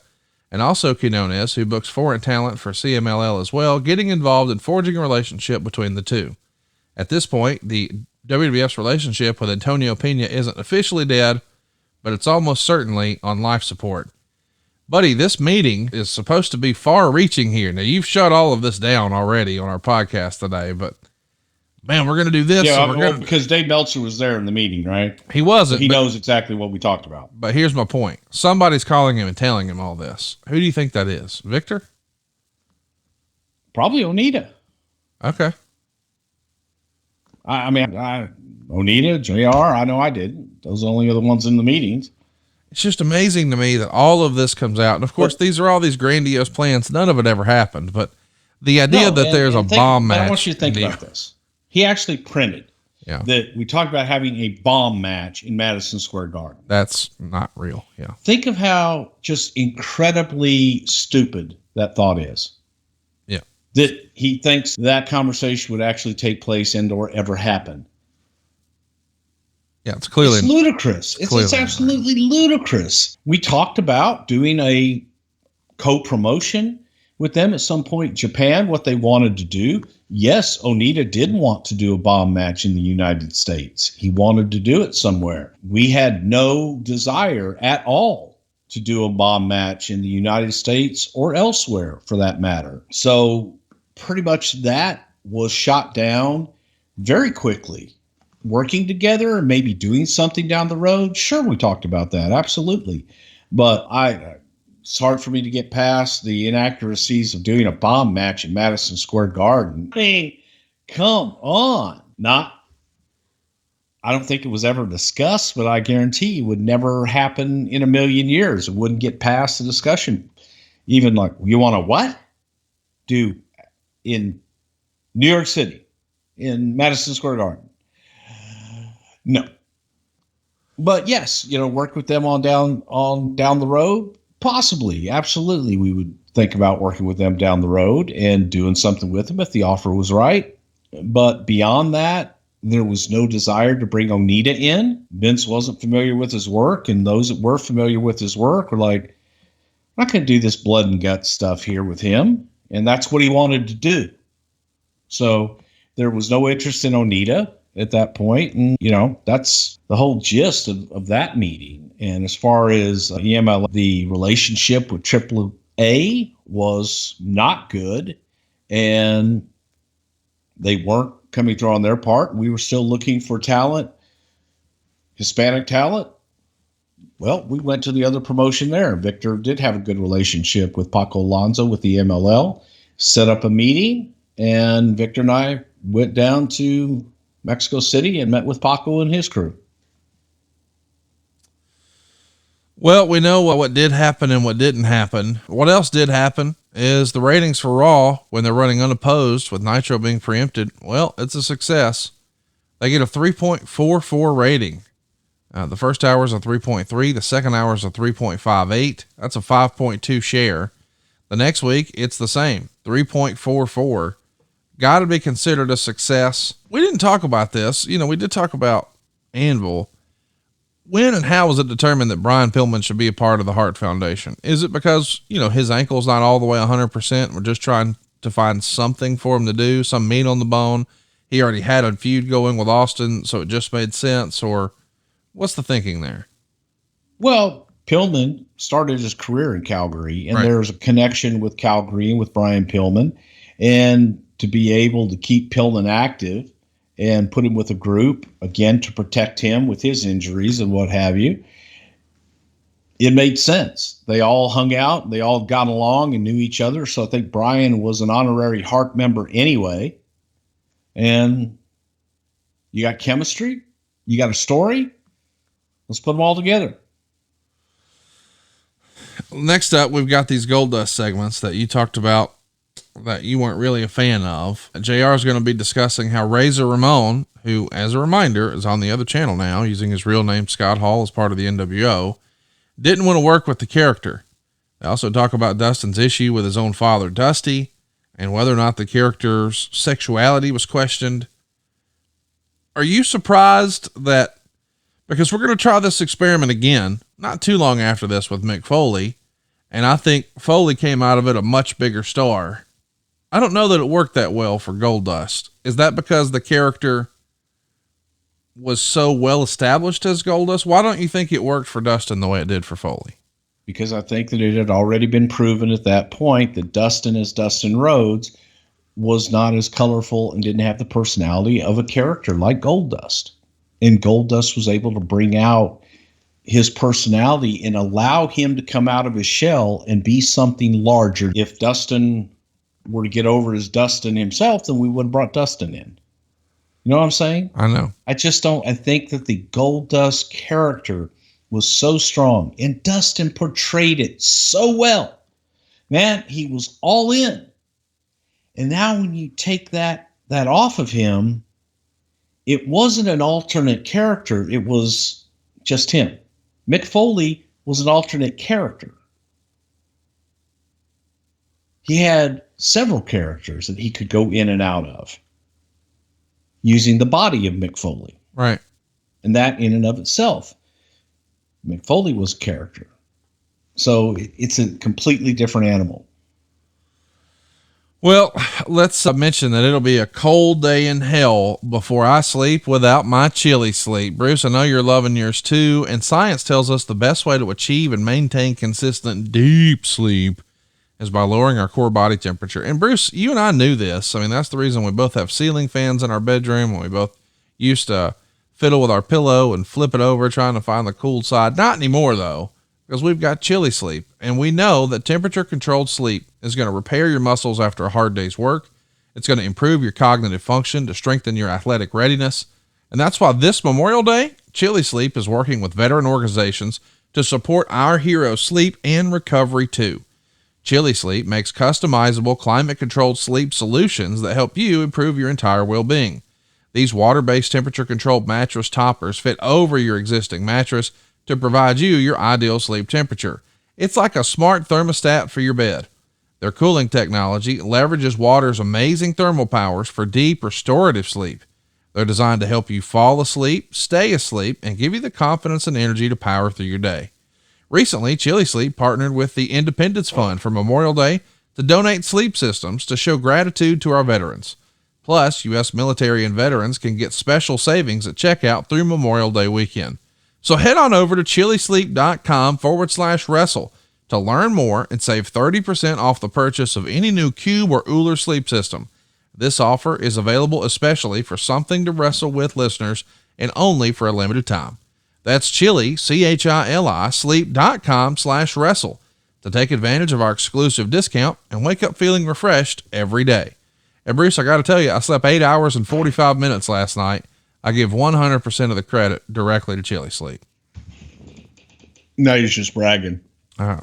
and also Quinones, who books foreign talent for CMLL as well, getting involved in forging a relationship between the two. At this point, the WWF's relationship with Antonio Pena isn't officially dead, but it's almost certainly on life support. Buddy, this meeting is supposed to be far-reaching here. Now, you've shut all of this down already on our podcast today, but man, we're going to do this. Yeah, because Dave Meltzer was there in the meeting, right? He wasn't. So he knows exactly what we talked about. But here's my point. Somebody's calling him and telling him all this. Who do you think that is? Victor? Probably Onita. Okay. I mean, Onita, JR, I know I did. Those are the only other ones in the meetings. It's just amazing to me that all of this comes out. And of course, these are all these grandiose plans. None of it ever happened. But the idea that there's a bomb match. I want you to think about this. He actually printed that we talked about having a bomb match in Madison Square Garden. That's not real. Yeah. Think of how just incredibly stupid that thought is. Yeah. That he thinks that conversation would actually take place and or ever happen. Yeah, it's clearly ludicrous. It's absolutely ludicrous. We talked about doing a co-promotion with them at some point in Japan, what they wanted to do. Yes, Onita did want to do a bomb match in the United States. He wanted to do it somewhere. We had no desire at all to do a bomb match in the United States or elsewhere for that matter. So pretty much that was shot down very quickly. Working together or maybe doing something down the road. Sure, we talked about that. Absolutely. But it's hard for me to get past the inaccuracies of doing a bomb match in Madison Square Garden. I mean, come on. I don't think it was ever discussed, but I guarantee it would never happen in a million years. It wouldn't get past the discussion. Even like, you want to what? Do in New York City, in Madison Square Garden. No. But yes, work with them on down the road. Possibly. Absolutely. We would think about working with them down the road and doing something with them if the offer was right. But beyond that, there was no desire to bring Onita in. Vince wasn't familiar with his work, and those that were familiar with his work were like, I'm not going to do this blood and guts stuff here with him. And that's what he wanted to do. So there was no interest in Onita at that point. And, that's the whole gist of that meeting. And as far as EML, the relationship with AAA was not good. And they weren't coming through on their part. We were still looking for talent, Hispanic talent. Well, we went to the other promotion there. Victor did have a good relationship with Paco Alonso with the MLL, set up a meeting, and Victor and I went down to Mexico City and met with Paco and his crew. Well, we know what did happen and what didn't happen. What else did happen is the ratings for Raw when they're running unopposed with Nitro being preempted. Well, it's a success. They get a 3.44 rating. The first hour is a 3.3. The second hour is a 3.58. That's a 5.2 share. The next week, it's the same, 3.44. Got to be considered a success. We didn't talk about this. We did talk about Anvil. When and how was it determined that Brian Pillman should be a part of the Hart Foundation? Is it because, his ankle's not all the way 100%? We're just trying to find something for him to do, some meat on the bone. He already had a feud going with Austin, so it just made sense. Or what's the thinking there? Well, Pillman started his career in Calgary, and Right. There's a connection with Calgary and with Brian Pillman. And to be able to keep Pillman active and put him with a group, again, to protect him with his injuries and what have you, it made sense. They all hung out. They all got along and knew each other. So I think Brian was an honorary Hart member anyway. And you got chemistry. You got a story. Let's put them all together. Next up, we've got these Goldust segments that you talked about that you weren't really a fan of. JR is going to be discussing how Razor Ramon, who, as a reminder, is on the other channel now using his real name, Scott Hall, as part of the NWO, didn't want to work with the character. They also talk about Dustin's issue with his own father, Dusty, and whether or not the character's sexuality was questioned. Are you surprised that, because we're going to try this experiment again, not too long after this with Mick Foley, and I think Foley came out of it a much bigger star. I don't know that it worked that well for Goldust. Is that because the character was so well established as Goldust? Why don't you think it worked for Dustin the way it did for Foley? Because I think that it had already been proven at that point that Dustin, as Dustin Rhodes, was not as colorful and didn't have the personality of a character like Goldust. And Goldust was able to bring out his personality and allow him to come out of his shell and be something larger. If Dustin were to get over as Dustin himself, then we would have brought Dustin in. You know what I'm saying? I know. I think that the Goldust character was so strong, and Dustin portrayed it so well. Man, he was all in. And now when you take that off of him, it wasn't an alternate character. It was just him. Mick Foley was an alternate character. He had several characters that he could go in and out of using the body of Mick Foley. Right. And that in and of itself, Mick Foley was a character. So it's a completely different animal. Well, let's mention that it'll be a cold day in hell before I sleep without my ChiliSleep. Bruce, I know you're loving yours too, and science tells us the best way to achieve and maintain consistent deep sleep is by lowering our core body temperature. And Bruce, you and I knew this. I mean, that's the reason we both have ceiling fans in our bedroom, and we both used to fiddle with our pillow and flip it over trying to find the cool side. Not anymore though, because we've got ChiliSleep, and we know that temperature controlled sleep is going to repair your muscles after a hard day's work. It's going to improve your cognitive function to strengthen your athletic readiness. And that's why this Memorial Day, ChiliSleep is working with veteran organizations to support our heroes' sleep and recovery too. ChiliSleep makes customizable climate controlled sleep solutions that help you improve your entire well-being. These water-based temperature controlled mattress toppers fit over your existing mattress to provide you your ideal sleep temperature. It's like a smart thermostat for your bed. Their cooling technology leverages water's amazing thermal powers for deep restorative sleep. They're designed to help you fall asleep, stay asleep, and give you the confidence and energy to power through your day. Recently, ChiliSleep partnered with the Independence Fund for Memorial Day to donate sleep systems to show gratitude to our veterans. Plus, U.S. military and veterans can get special savings at checkout through Memorial Day weekend. So head on over to ChiliSleep.com/wrestle to learn more and save 30% off the purchase of any new Cube or Uller sleep system. This offer is available especially for Something to Wrestle With listeners and only for a limited time. That's Chili, CHILI, sleep.com/wrestle to take advantage of our exclusive discount and wake up feeling refreshed every day. And Bruce, I got to tell you, I slept 8 hours and 45 minutes last night. I give 100% of the credit directly to ChiliSleep. No, you're just bragging.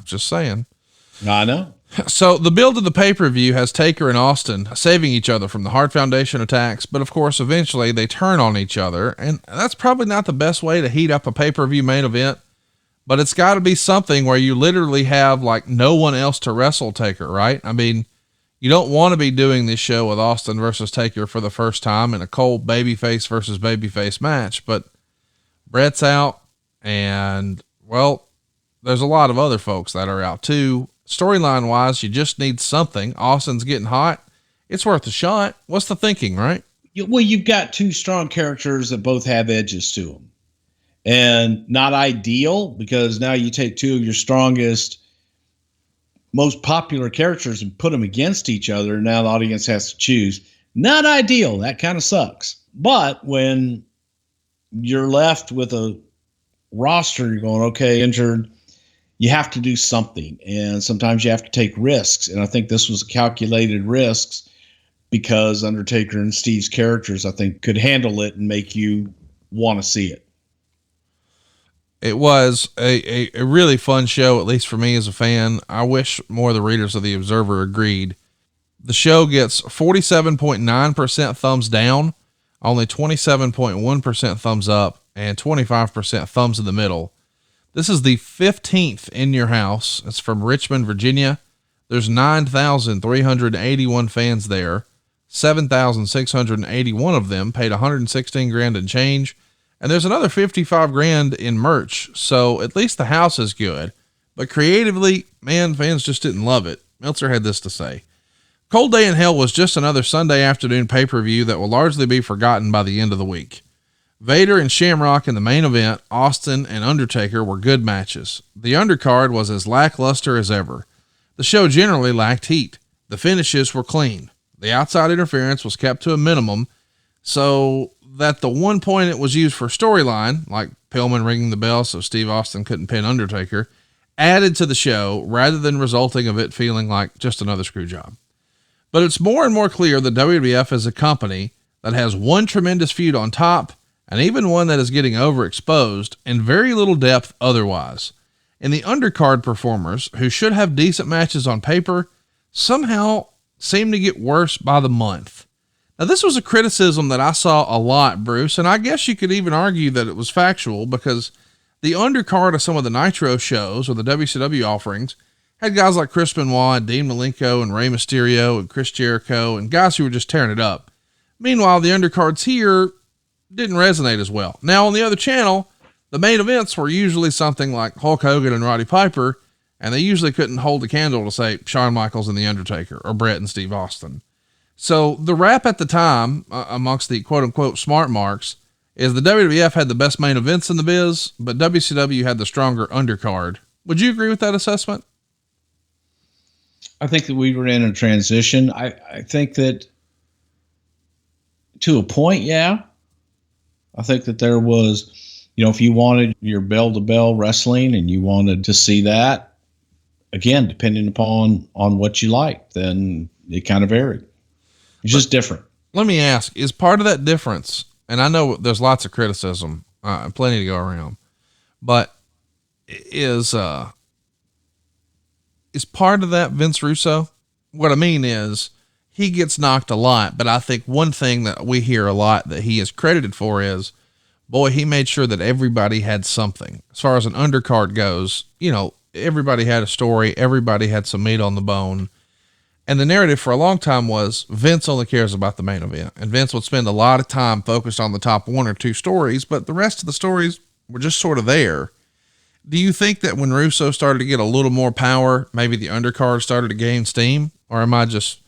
Just saying. I know. So the build of the pay-per-view has Taker and Austin saving each other from the Hart Foundation attacks, but of course, eventually they turn on each other, and that's probably not the best way to heat up a pay-per-view main event, but it's got to be something where you literally have like no one else to wrestle Taker, right? I mean, you don't want to be doing this show with Austin versus Taker for the first time in a cold babyface versus babyface match, but Bret's out, and well, there's a lot of other folks that are out too. Storyline wise, you just need something. Austin's getting hot. It's worth a shot. What's the thinking, right? Well, you've got two strong characters that both have edges to them, and not ideal because now you take two of your strongest, most popular characters and put them against each other. Now the audience has to choose. Not ideal. That kind of sucks. But when you're left with a roster, you're going, okay, injured, you have to do something. And sometimes you have to take risks. And I think this was calculated risks because Undertaker and Steve's characters, I think, could handle it and make you want to see it. It was a really fun show, at least for me as a fan. I wish more of the readers of the Observer agreed. The show gets 47.9% thumbs down, only 27.1% thumbs up, and 25% thumbs in the middle. This is the 15th in your house. It's from Richmond, Virginia. There's 9,381 fans there. 7,681 of them paid $116,000 and change. And there's another $55,000 in merch. So at least the house is good, but creatively, man, fans just didn't love it. Meltzer had this to say: Cold Day in Hell was just another Sunday afternoon pay-per-view that will largely be forgotten by the end of the week. Vader and Shamrock in the main event, Austin and Undertaker were good matches. The undercard was as lackluster as ever. The show generally lacked heat. The finishes were clean. The outside interference was kept to a minimum, so that the one point it was used for storyline, like Pillman ringing the bell so Steve Austin couldn't pin Undertaker, added to the show rather than resulting of it feeling like just another screw job. But it's more and more clear that WWF is a company that has one tremendous feud on top, and even one that is getting overexposed, and very little depth otherwise. And the undercard performers, who should have decent matches on paper, somehow seem to get worse by the month. Now, this was a criticism that I saw a lot, Bruce, and I guess you could even argue that it was factual, because the undercard of some of the Nitro shows or the WCW offerings had guys like Chris Benoit, Dean Malenko, and Rey Mysterio, and Chris Jericho, and guys who were just tearing it up. Meanwhile, the undercards here didn't resonate as well. Now, on the other channel, the main events were usually something like Hulk Hogan and Roddy Piper, and they usually couldn't hold a candle to, say, Shawn Michaels and The Undertaker, or Bret and Steve Austin. So the rap at the time, amongst the quote-unquote smart marks, is the WWF had the best main events in the biz, but WCW had the stronger undercard. Would you agree with that assessment? I think that we were in a transition. I think that to a point, yeah. I think that there was, if you wanted your bell-to-bell wrestling and you wanted to see that, again, depending upon what you liked, then it kind of varied. It's just different. Let me ask, is part of that difference, and I know there's lots of criticism, plenty to go around, but is part of that Vince Russo? What I mean is, he gets knocked a lot, but I think one thing that we hear a lot that he is credited for is, boy, he made sure that everybody had something. As far as an undercard goes, everybody had a story, everybody had some meat on the bone. And the narrative for a long time was Vince only cares about the main event, and Vince would spend a lot of time focused on the top one or two stories, but the rest of the stories were just sort of there. Do you think that when Russo started to get a little more power, maybe the undercard started to gain steam, or am I just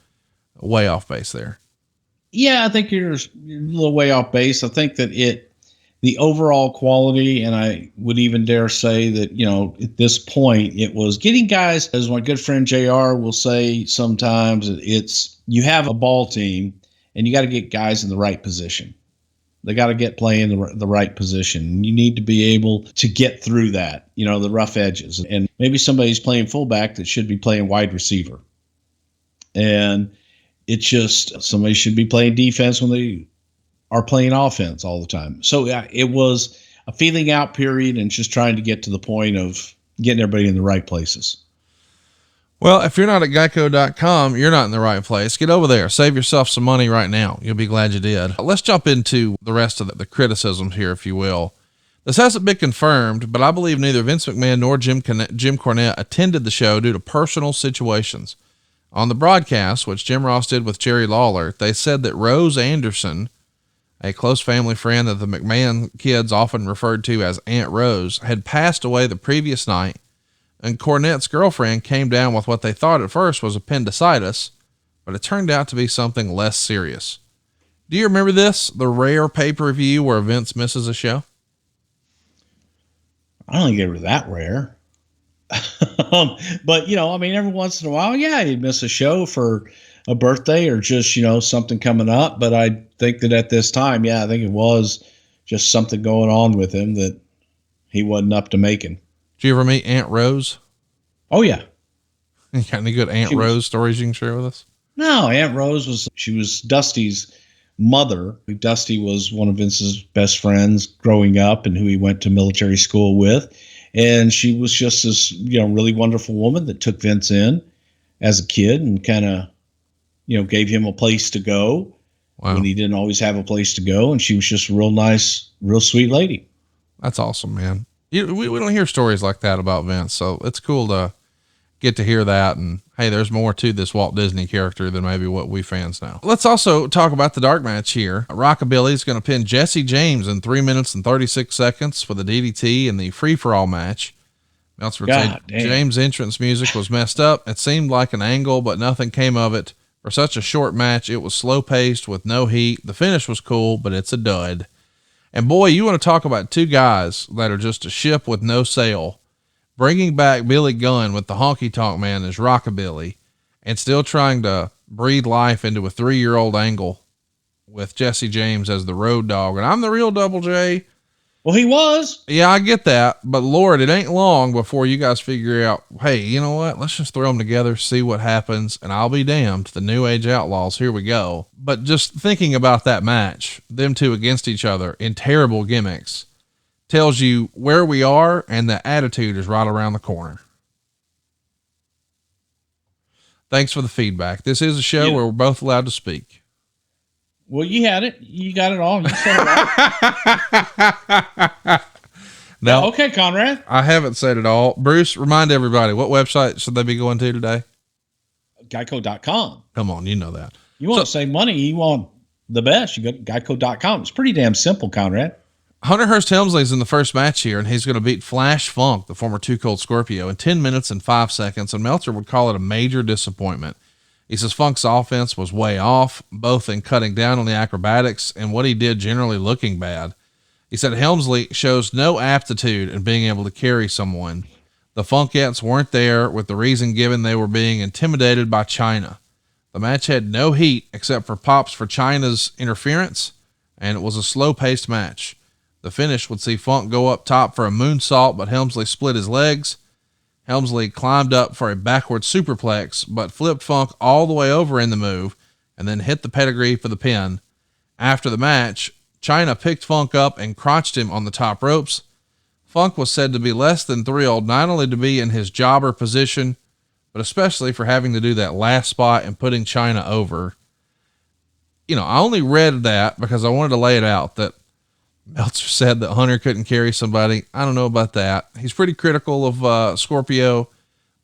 way off base there? Yeah, I think you're a little way off base. I think that the overall quality, and I would even dare say that, at this point, it was getting guys, as my good friend JR will say sometimes, it's you have a ball team and you got to get guys in the right position. They got to get playing the right position. You need to be able to get through that, the rough edges. And maybe somebody's playing fullback that should be playing wide receiver. And it's just somebody should be playing defense when they are playing offense all the time. So yeah, it was a feeling out period and just trying to get to the point of getting everybody in the right places. Well, if you're not at geico.com, you're not in the right place. Get over there. Save yourself some money right now. You'll be glad you did. Let's jump into the rest of the criticisms here, if you will. This hasn't been confirmed, but I believe neither Vince McMahon nor Jim Cornette attended the show due to personal situations. On the broadcast, which Jim Ross did with Jerry Lawler, they said that Rose Anderson, a close family friend that the McMahon kids often referred to as Aunt Rose, had passed away the previous night, and Cornette's girlfriend came down with what they thought at first was appendicitis, but it turned out to be something less serious. Do you remember this? The rare pay-per-view where Vince misses a show? I don't think they were that rare. But, every once in a while, yeah, you'd miss a show for a birthday or just, something coming up. But I think that at this time, I think it was just something going on with him that he wasn't up to making. Did you ever meet Aunt Rose? Oh, yeah. You got any good Aunt Rose stories you can share with us? No, Aunt Rose was Dusty's mother. Dusty was one of Vince's best friends growing up and who he went to military school with. And she was just this, really wonderful woman that took Vince in as a kid and kind of, gave him a place to go when he didn't always have a place to go. And she was just a real nice, real sweet lady. That's awesome, man. We don't hear stories like that about Vince, so it's cool to get to hear that. And hey, there's more to this Walt Disney character than maybe what we fans know. Let's also talk about the dark match here. Rockabilly is going to pin Jesse James in 3 minutes and 36 seconds for the DDT in the free-for-all match. Meltzer would say James' entrance music was messed up. It seemed like an angle, but nothing came of it. For such a short match, it was slow-paced with no heat. The finish was cool, but it's a dud. And boy, you want to talk about two guys that are just a ship with no sail. Bringing back Billy Gunn with the honky tonk man as Rockabilly and still trying to breathe life into a 3-year-old angle with Jesse James as the road dog. And I'm the real Double J. Well, he was. Yeah, I get that. But Lord, it ain't long before you guys figure out, hey, you know what? Let's just throw them together, see what happens. And I'll be damned. The New Age Outlaws, here we go. But just thinking about that match, them two against each other in terrible gimmicks, tells you where we are, and the attitude is right around the corner. Thanks for the feedback. This is a show where we're both allowed to speak. Well, you had it. You got it all. You said it all. No, okay, Conrad. I haven't said it all. Bruce, remind everybody, what website should they be going to today? GEICO.com. Come on, you know that. You want to save money, you want the best, you go to GEICO.com. It's pretty damn simple, Conrad. Hunter Hearst Helmsley's in the first match here, and he's going to beat Flash Funk, the former Too Cold Scorpio, in 10 minutes and 5 seconds, and Meltzer would call it a major disappointment. He says Funk's offense was way off, both in cutting down on the acrobatics and what he did generally looking bad. He said Helmsley shows no aptitude in being able to carry someone. The Funkettes weren't there, with the reason given they were being intimidated by China. The match had no heat except for pops for China's interference, and it was a slow-paced match. The finish would see Funk go up top for a moonsault, but Helmsley split his legs. Helmsley climbed up for a backward superplex, but flipped Funk all the way over in the move and then hit the pedigree for the pin. After the match, China picked Funk up and crotched him on the top ropes. Funk was said to be less than thrilled, not only to be in his jobber position, but especially for having to do that last spot and putting China over. I only read that because I wanted to lay it out that Meltzer said that Hunter couldn't carry somebody. I don't know about that. He's pretty critical of Scorpio,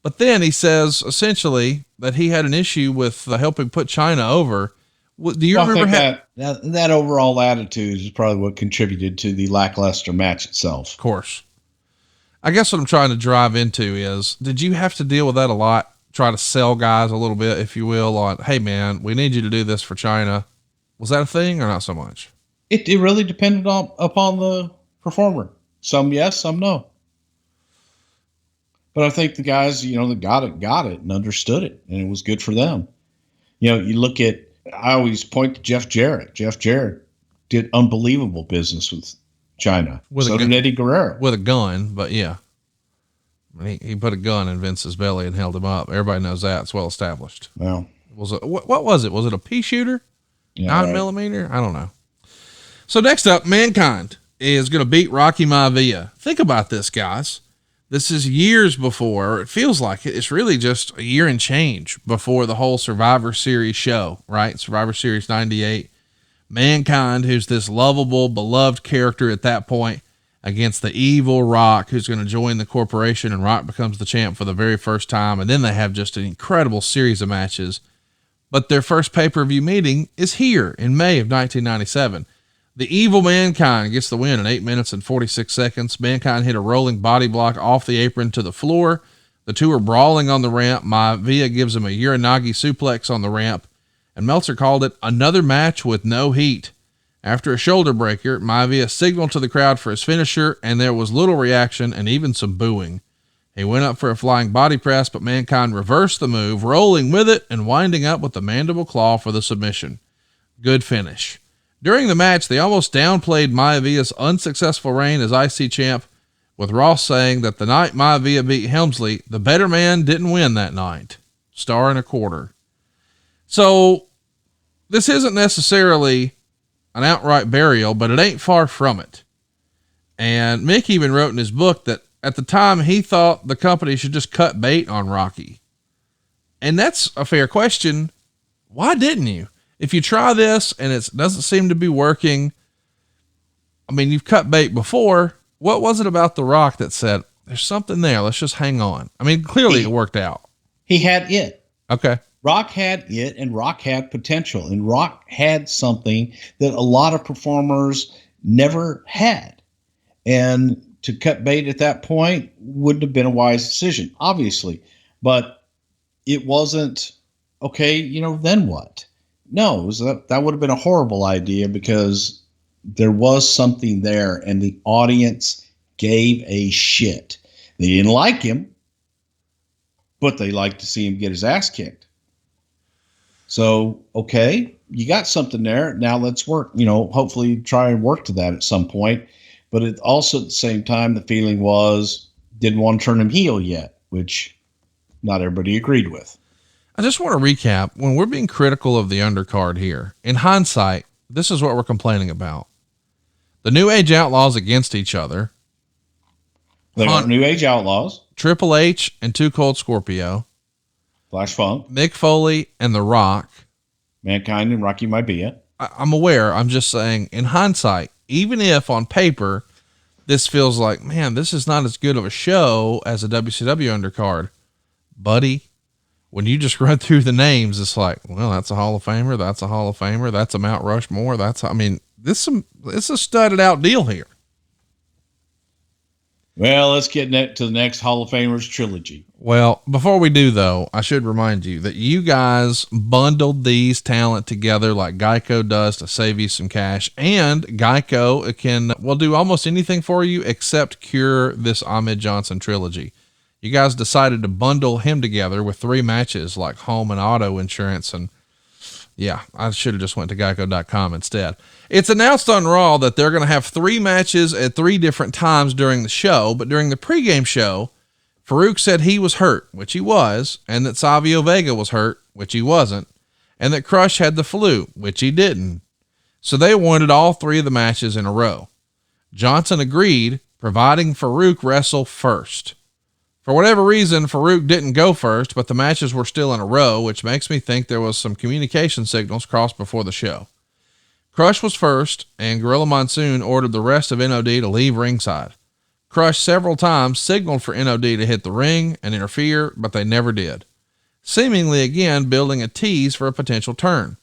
but then he says essentially that he had an issue with helping put China over. Do you remember that overall attitude is probably what contributed to the lackluster match itself? Of course. I guess what I'm trying to drive into is, did you have to deal with that a lot? Try to sell guys a little bit, if you will, on, hey man, we need you to do this for China. Was that a thing or not so much? It really depended upon the performer. Some yes, some no. But I think the guys, that got it and understood it, and it was good for them. You look at, I always point to Jeff Jarrett. Jeff Jarrett did unbelievable business with China. So did Eddie Guerrero. With a gun, but yeah. He put a gun in Vince's belly and held him up. Everybody knows that. It's well established. Well, what was it? Was it a pea shooter? Yeah, 9mm? I don't know. So next up, Mankind is going to beat Rocky Maivia. Think about this, guys. This is years before, or it feels like it's really just a year and change before the whole Survivor Series show, right? Survivor Series 98. Mankind, who's this lovable, beloved character at that point, against the evil Rock, who's going to join the corporation, and Rock becomes the champ for the very first time. And then they have just an incredible series of matches. But their first pay-per-view meeting is here in May of 1997. The evil Mankind gets the win in 8 minutes and 46 seconds. Mankind hit a rolling body block off the apron to the floor. The two are brawling on the ramp. Maivia gives him a Uranagi suplex on the ramp, and Meltzer called it another match with no heat. After a shoulder breaker, Maivia signaled to the crowd for his finisher, and there was little reaction and even some booing. He went up for a flying body press, but Mankind reversed the move, rolling with it and winding up with the mandible claw for the submission. Good finish. During the match, they almost downplayed Maivia's unsuccessful reign as IC champ, with Ross saying that the night Maivia beat Helmsley, the better man didn't win that night. Star and a quarter. So this isn't necessarily an outright burial, but it ain't far from it. And Mick even wrote in his book that at the time he thought the company should just cut bait on Rocky. And that's a fair question. Why didn't you? If you try this and it doesn't seem to be working, I mean, you've cut bait before. What was it about The Rock that said, there's something there, let's just hang on? I mean, clearly it worked out. He had it. Okay. Rock had it, and Rock had potential, and Rock had something that a lot of performers never had. And to cut bait at that point wouldn't have been a wise decision, obviously, but it wasn't okay. Then what? No, it was that would have been a horrible idea, because there was something there and the audience gave a shit. They didn't like him, but they liked to see him get his ass kicked. So, okay, you got something there. Now let's work, hopefully try and work to that at some point. But it also, at the same time, the feeling was didn't want to turn him heel yet, which not everybody agreed with. I just want to recap when we're being critical of the undercard here. In hindsight, this is what we're complaining about. The New Age Outlaws against each other. They are New Age Outlaws. Triple H and Too Cold Scorpio. Flash Funk. Mick Foley and The Rock. Mankind and Rocky Maivia. I'm aware. I'm just saying, in hindsight, even if on paper this feels like, man, this is not as good of a show as a WCW undercard, buddy, when you just run through the names, it's like, well, that's a Hall of Famer. That's a Hall of Famer. That's a Mount Rushmore. It's a studded out deal here. Well, let's get to the next Hall of Famers trilogy. Well, before we do though, I should remind you that you guys bundled these talent together like GEICO does to save you some cash, and GEICO will do almost anything for you except cure this Ahmed Johnson trilogy. You guys decided to bundle him together with 3 matches like home and auto insurance. And yeah, I should have just went to geico.com instead. It's announced on Raw that they're going to have 3 matches at 3 different times during the show, but during the pregame show, Farouk said he was hurt, which he was, and that Savio Vega was hurt, which he wasn't, and that Crush had the flu, which he didn't. So they wanted all 3 of the matches in a row. Johnson agreed, providing Farouk wrestle first. For whatever reason, Farouk didn't go first, but the matches were still in a row, which makes me think there was some communication signals crossed before the show. Crush was first, and Gorilla Monsoon ordered the rest of NOD to leave ringside. Crush several times signaled for NOD to hit the ring and interfere, but they never did, seemingly again building a tease for a potential turn.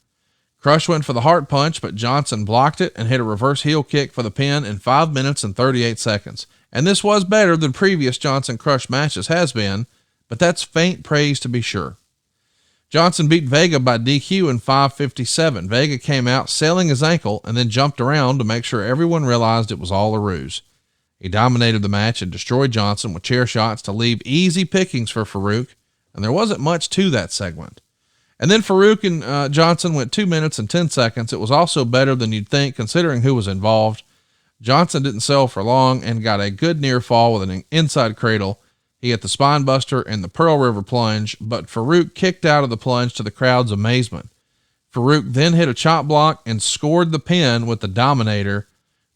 Crush went for the heart punch, but Johnson blocked it and hit a reverse heel kick for the pin in 5 minutes and 38 seconds. And this was better than previous Johnson Crush matches has been, but that's faint praise to be sure. Johnson beat Vega by DQ in 5:57. Vega came out selling his ankle and then jumped around to make sure everyone realized it was all a ruse. He dominated the match and destroyed Johnson with chair shots to leave easy pickings for Farouk, and there wasn't much to that segment. And then Farouk and Johnson went 2 minutes and 10 seconds. It was also better than you'd think considering who was involved. Johnson didn't sell for long and got a good near fall with an inside cradle. He hit the spine buster and the Pearl River plunge, but Farouk kicked out of the plunge to the crowd's amazement. Farouk then hit a chop block and scored the pin with the Dominator,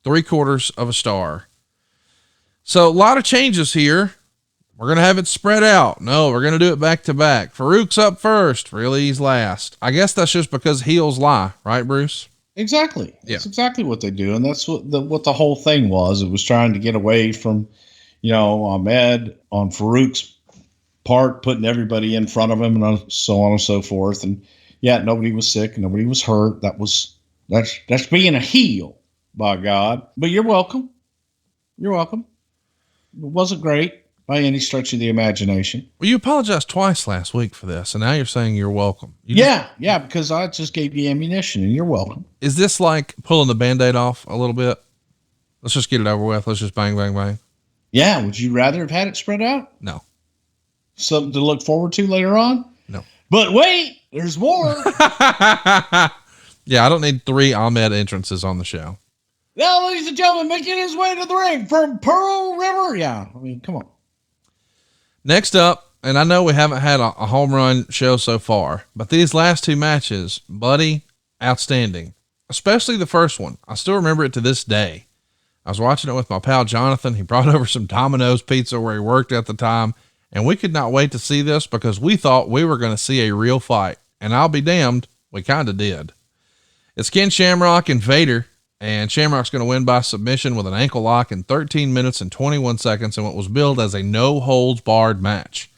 3/4 of a star. So a lot of changes here. We're going to have it spread out. No, we're going to do it back to back. Farouk's up first. Really's last. I guess that's just because heels lie, right, Bruce? Exactly. Yeah. That's exactly what they do. And that's what the whole thing was. It was trying to get away from, Ahmed on Farouk's part, putting everybody in front of him and so on and so forth. And yeah, nobody was sick. Nobody was hurt. That's being a heel, by God. But you're welcome. You're welcome. It wasn't great by any stretch of the imagination. Well, you apologized twice last week for this, and now you're saying you're welcome. Because I just gave you ammunition, and you're welcome. Is this like pulling the Band-Aid off a little bit? Let's just get it over with. Let's just bang, bang, bang. Yeah. Would you rather have had it spread out? No. Something to look forward to later on? No. But wait, there's more. Yeah, I don't need 3 Ahmed entrances on the show. Now, ladies and gentlemen, making his way to the ring from Pearl River. Yeah, I mean, come on. Next up, and I know we haven't had a home run show so far, but these last 2 matches, buddy, outstanding. Especially the first one. I still remember it to this day. I was watching it with my pal Jonathan. He brought over some Domino's pizza where he worked at the time, and we could not wait to see this because we thought we were going to see a real fight. And I'll be damned, we kind of did. It's Ken Shamrock and Vader, and Shamrock's going to win by submission with an ankle lock in 13 minutes and 21 seconds in what was billed as a no-holds-barred match.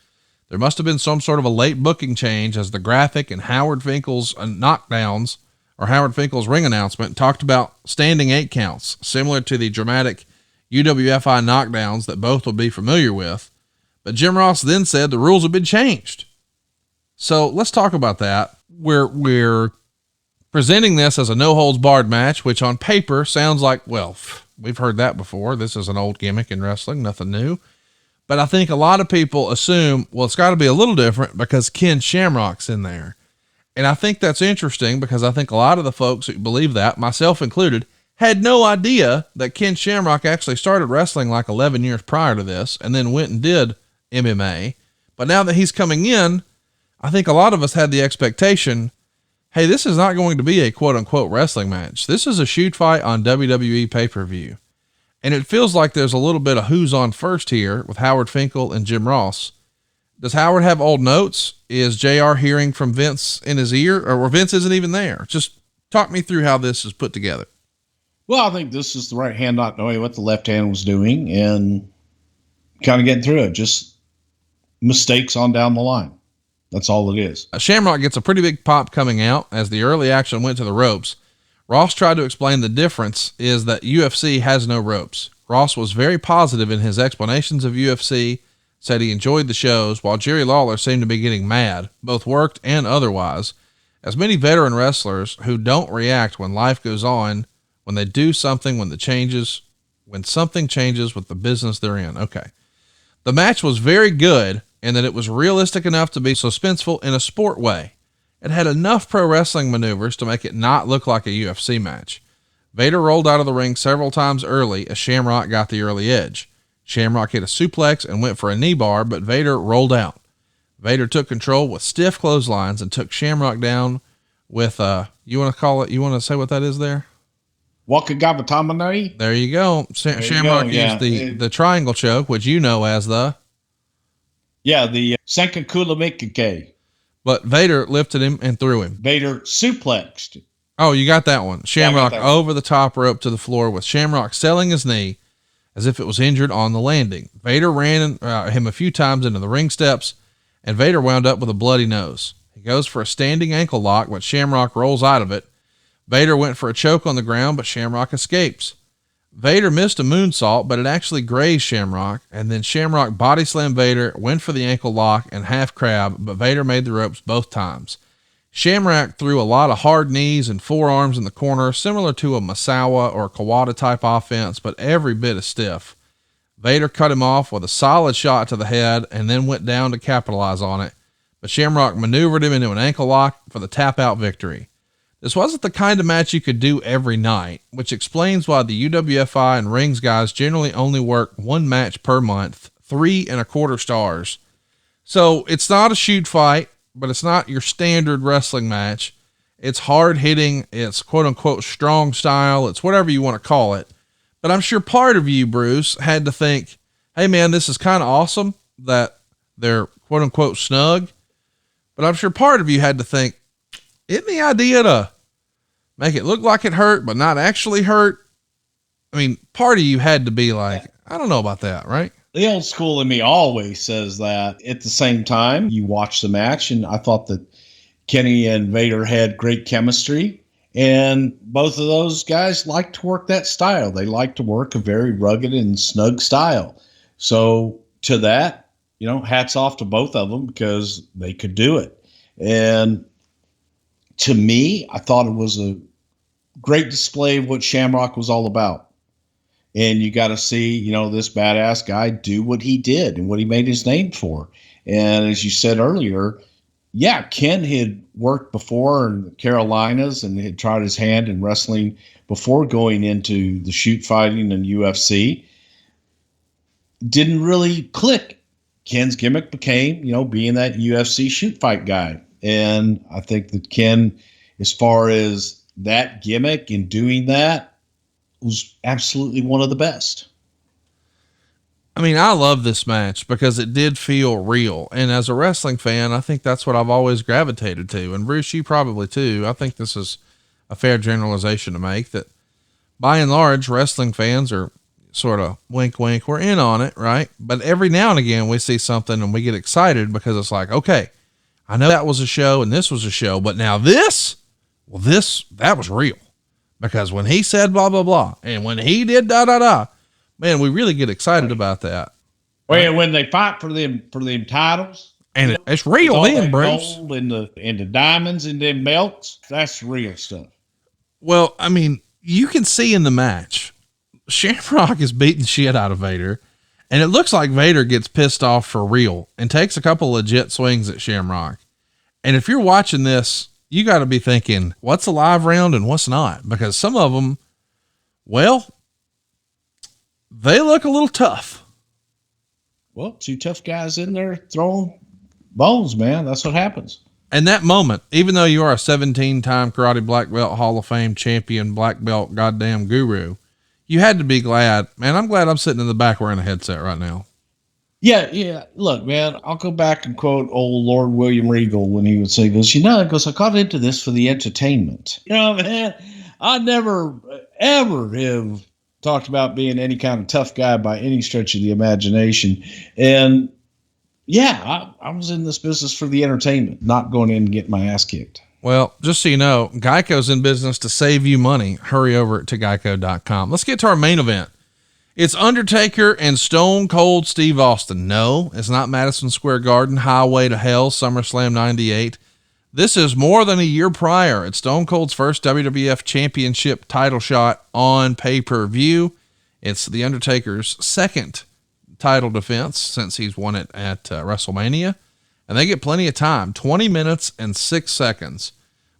There must have been some sort of a late booking change as the graphic and Howard Finkel's knockdowns, or Howard Finkel's ring announcement, talked about standing 8 counts, similar to the dramatic UWFI knockdowns that both will be familiar with. But Jim Ross then said the rules have been changed. So let's talk about that. We're presenting this as a no-holds-barred match, which on paper sounds like, well, we've heard that before. This is an old gimmick in wrestling, nothing new. But I think a lot of people assume, well, it's got to be a little different because Ken Shamrock's in there. And I think that's interesting because I think a lot of the folks who believe that, myself included, had no idea that Ken Shamrock actually started wrestling like 11 years prior to this and then went and did MMA. But now that he's coming in, I think a lot of us had the expectation, hey, this is not going to be a quote unquote wrestling match. This is a shoot fight on WWE pay-per-view. And it feels like there's a little bit of who's on first here with Howard Finkel and Jim Ross. Does Howard have old notes? Is JR hearing from Vince in his ear, or Vince isn't even there? Just talk me through how this is put together. Well, I think this is the right hand not knowing what the left hand was doing and kind of getting through it. Just mistakes on down the line. That's all it is. Shamrock gets a pretty big pop coming out as the early action went to the ropes. Ross tried to explain the difference is that UFC has no ropes. Ross was very positive in his explanations of UFC, said he enjoyed the shows, while Jerry Lawler seemed to be getting mad, both worked and otherwise, as many veteran wrestlers who don't react when life goes on, when they do something, when something changes with the business they're in. Okay. The match was very good in that it was realistic enough to be suspenseful in a sport way. It had enough pro wrestling maneuvers to make it not look like a UFC match. Vader rolled out of the ring several times early as Shamrock got the early edge. Shamrock hit a suplex and went for a knee bar, but Vader rolled out. Vader took control with stiff clotheslines and took Shamrock down with, you want to say what that is there? Wakagabatamane. There you go. Shamrock used the triangle choke, which you know as the Senkakula Mikake. But Vader lifted him and threw him. Vader suplexed. Oh, you got that one. Shamrock over the top rope to the floor with Shamrock selling his knee as if it was injured on the landing. Vader ran him a few times into the ring steps, and Vader wound up with a bloody nose. He goes for a standing ankle lock, but Shamrock rolls out of it. Vader went for a choke on the ground, but Shamrock escapes. Vader missed a moonsault, but it actually grazed Shamrock, and then Shamrock body slammed Vader, went for the ankle lock and half crab, but Vader made the ropes both times. Shamrock threw a lot of hard knees and forearms in the corner, similar to a Misawa or Kawada type offense, but every bit as stiff. Vader cut him off with a solid shot to the head and then went down to capitalize on it, but Shamrock maneuvered him into an ankle lock for the tap out victory. This wasn't the kind of match you could do every night, which explains why the UWFI and Rings guys generally only work one match per month, 3.25 stars. So it's not a shoot fight, but it's not your standard wrestling match. It's hard hitting. It's quote unquote strong style. It's whatever you want to call it. But I'm sure part of you, Bruce, had to think, hey man, this is kind of awesome, that they're quote unquote snug, but I'm sure part of you had to think, isn't the idea to make it look like it hurt, but not actually hurt? I mean, part of you had to be like, I don't know about that, right? The old school in me always says that. At the same time, you watch the match, and I thought that Kenny and Vader had great chemistry, and both of those guys like to work that style. They like to work a very rugged and snug style. So to that, hats off to both of them because they could do it. And to me, I thought it was a great display of what Shamrock was all about. And you got to see, this badass guy do what he did and what he made his name for. And as you said earlier, yeah, Ken had worked before in the Carolinas and had tried his hand in wrestling before going into the shoot fighting and UFC. Didn't really click. Ken's gimmick became, being that UFC shoot fight guy. And I think that Ken, as far as that gimmick and doing that, was absolutely one of the best. I mean, I love this match because it did feel real. And as a wrestling fan, I think that's what I've always gravitated to. And Bruce, you probably too. I think this is a fair generalization to make, that by and large, wrestling fans are sort of wink, wink, we're in on it, right? But every now and again we see something and we get excited because it's like, okay, I know that was a show and this was a show, but now that was real. Because when he said blah, blah, blah, and when he did da, da, da, man, we really get excited about that. Well, when they fight for them titles. And it's real then, Bruce. Gold and the diamonds and them belts, that's real stuff. Well, I mean, you can see in the match, Shamrock is beating shit out of Vader, and it looks like Vader gets pissed off for real and takes a couple legit swings at Shamrock. And if you're watching this, you got to be thinking, what's a live round and what's not? Because some of them, well, they look a little tough. Well, two tough guys in there throwing bones, man. That's what happens. And that moment, even though you are a 17-time karate black belt, Hall of Fame champion, black belt, goddamn guru, you had to be glad, man. I'm glad I'm sitting in the back wearing a headset right now. Yeah. Look, man, I'll go back and quote old Lord William Regal when he would say, I got into this for the entertainment. Man, I never, ever have talked about being any kind of tough guy by any stretch of the imagination. And yeah, I was in this business for the entertainment, not going in and getting my ass kicked. Well, just so you know, GEICO's in business to save you money. Hurry over to geico.com. Let's get to our main event. It's Undertaker and Stone Cold Steve Austin. No, it's not Madison Square Garden, Highway to Hell, SummerSlam 98. This is more than a year prior. It's Stone Cold's first WWF Championship title shot on pay-per-view. It's the Undertaker's second title defense since he's won it at WrestleMania. And they get plenty of time, 20 minutes and 6 seconds.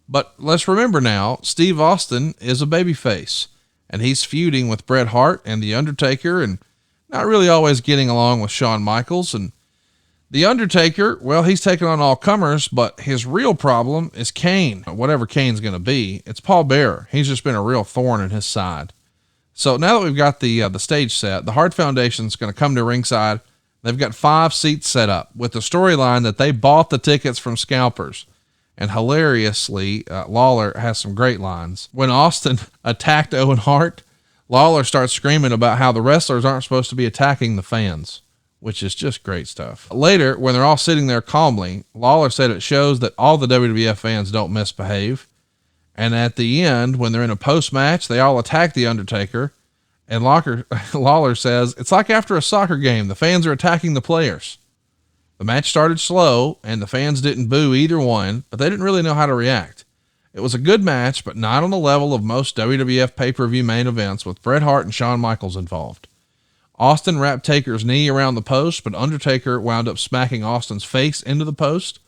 But let's remember now, Steve Austin is a babyface. And he's feuding with Bret Hart and The Undertaker and not really always getting along with Shawn Michaels. And The Undertaker, well, he's taking on all comers, but his real problem is Kane, whatever Kane's going to be. It's Paul Bearer. He's just been a real thorn in his side. So now that we've got the stage set, the Hart Foundation is going to come to ringside. They've got 5 seats set up with the storyline that they bought the tickets from scalpers. And hilariously, Lawler has some great lines. When Austin attacked Owen Hart, Lawler starts screaming about how the wrestlers aren't supposed to be attacking the fans, which is just great stuff. Later, when they're all sitting there calmly, Lawler said it shows that all the WWF fans don't misbehave. And at the end, when they're in a post-match, they all attack The Undertaker. And Lawler says, it's like after a soccer game, the fans are attacking the players. The match started slow, and the fans didn't boo either one, but they didn't really know how to react. It was a good match, but not on the level of most WWF pay-per-view main events with Bret Hart and Shawn Michaels involved. Austin wrapped Taker's knee around the post, but Undertaker wound up smacking Austin's face into the post.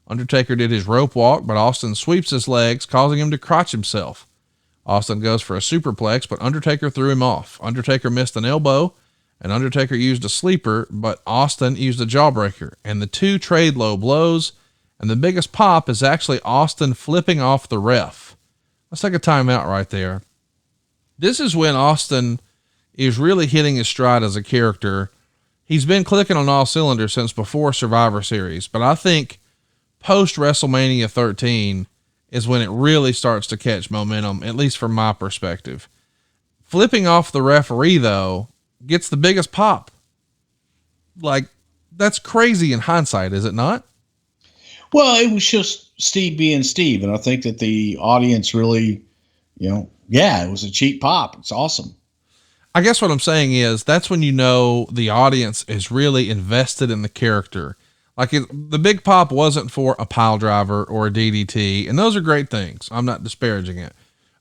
Undertaker did his rope walk, but Austin sweeps his legs, causing him to crotch himself. Austin goes for a superplex, but Undertaker threw him off. Undertaker missed an elbow, and Undertaker used a sleeper, but Austin used a jawbreaker, and the two trade low blows, and the biggest pop is actually Austin flipping off the ref. Let's take a timeout right there. This is when Austin is really hitting his stride as a character, he's been clicking on all cylinders since before Survivor Series, but I think post WrestleMania 13 is when it really starts to catch momentum, at least from my perspective. Flipping off the referee, though, gets the biggest pop. Like, that's crazy in hindsight, is it not? Well, it was just Steve being Steve. And I think that the audience really, it was a cheap pop. It's awesome. I guess what I'm saying is that's when you know the audience is really invested in the character. Like the big pop wasn't for a pile driver or a DDT, and those are great things. I'm not disparaging it,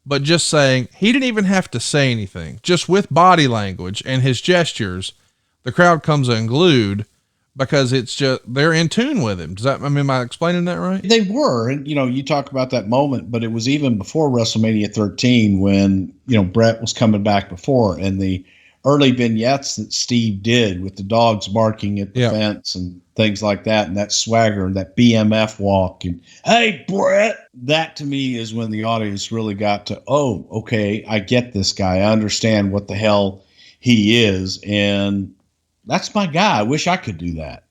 but just saying he didn't even have to say anything. Just with body language and his gestures, the crowd comes unglued because it's just, they're in tune with him. Am I explaining that right? They were, and you talk about that moment, but it was even before WrestleMania 13 when, Bret was coming back before, and the early vignettes that Steve did with the dogs barking at the fence and things like that, and that swagger and that BMF walk and, hey, Bret, that to me is when the audience really got to, oh, okay, I get this guy. I understand what the hell he is. And that's my guy. I wish I could do that.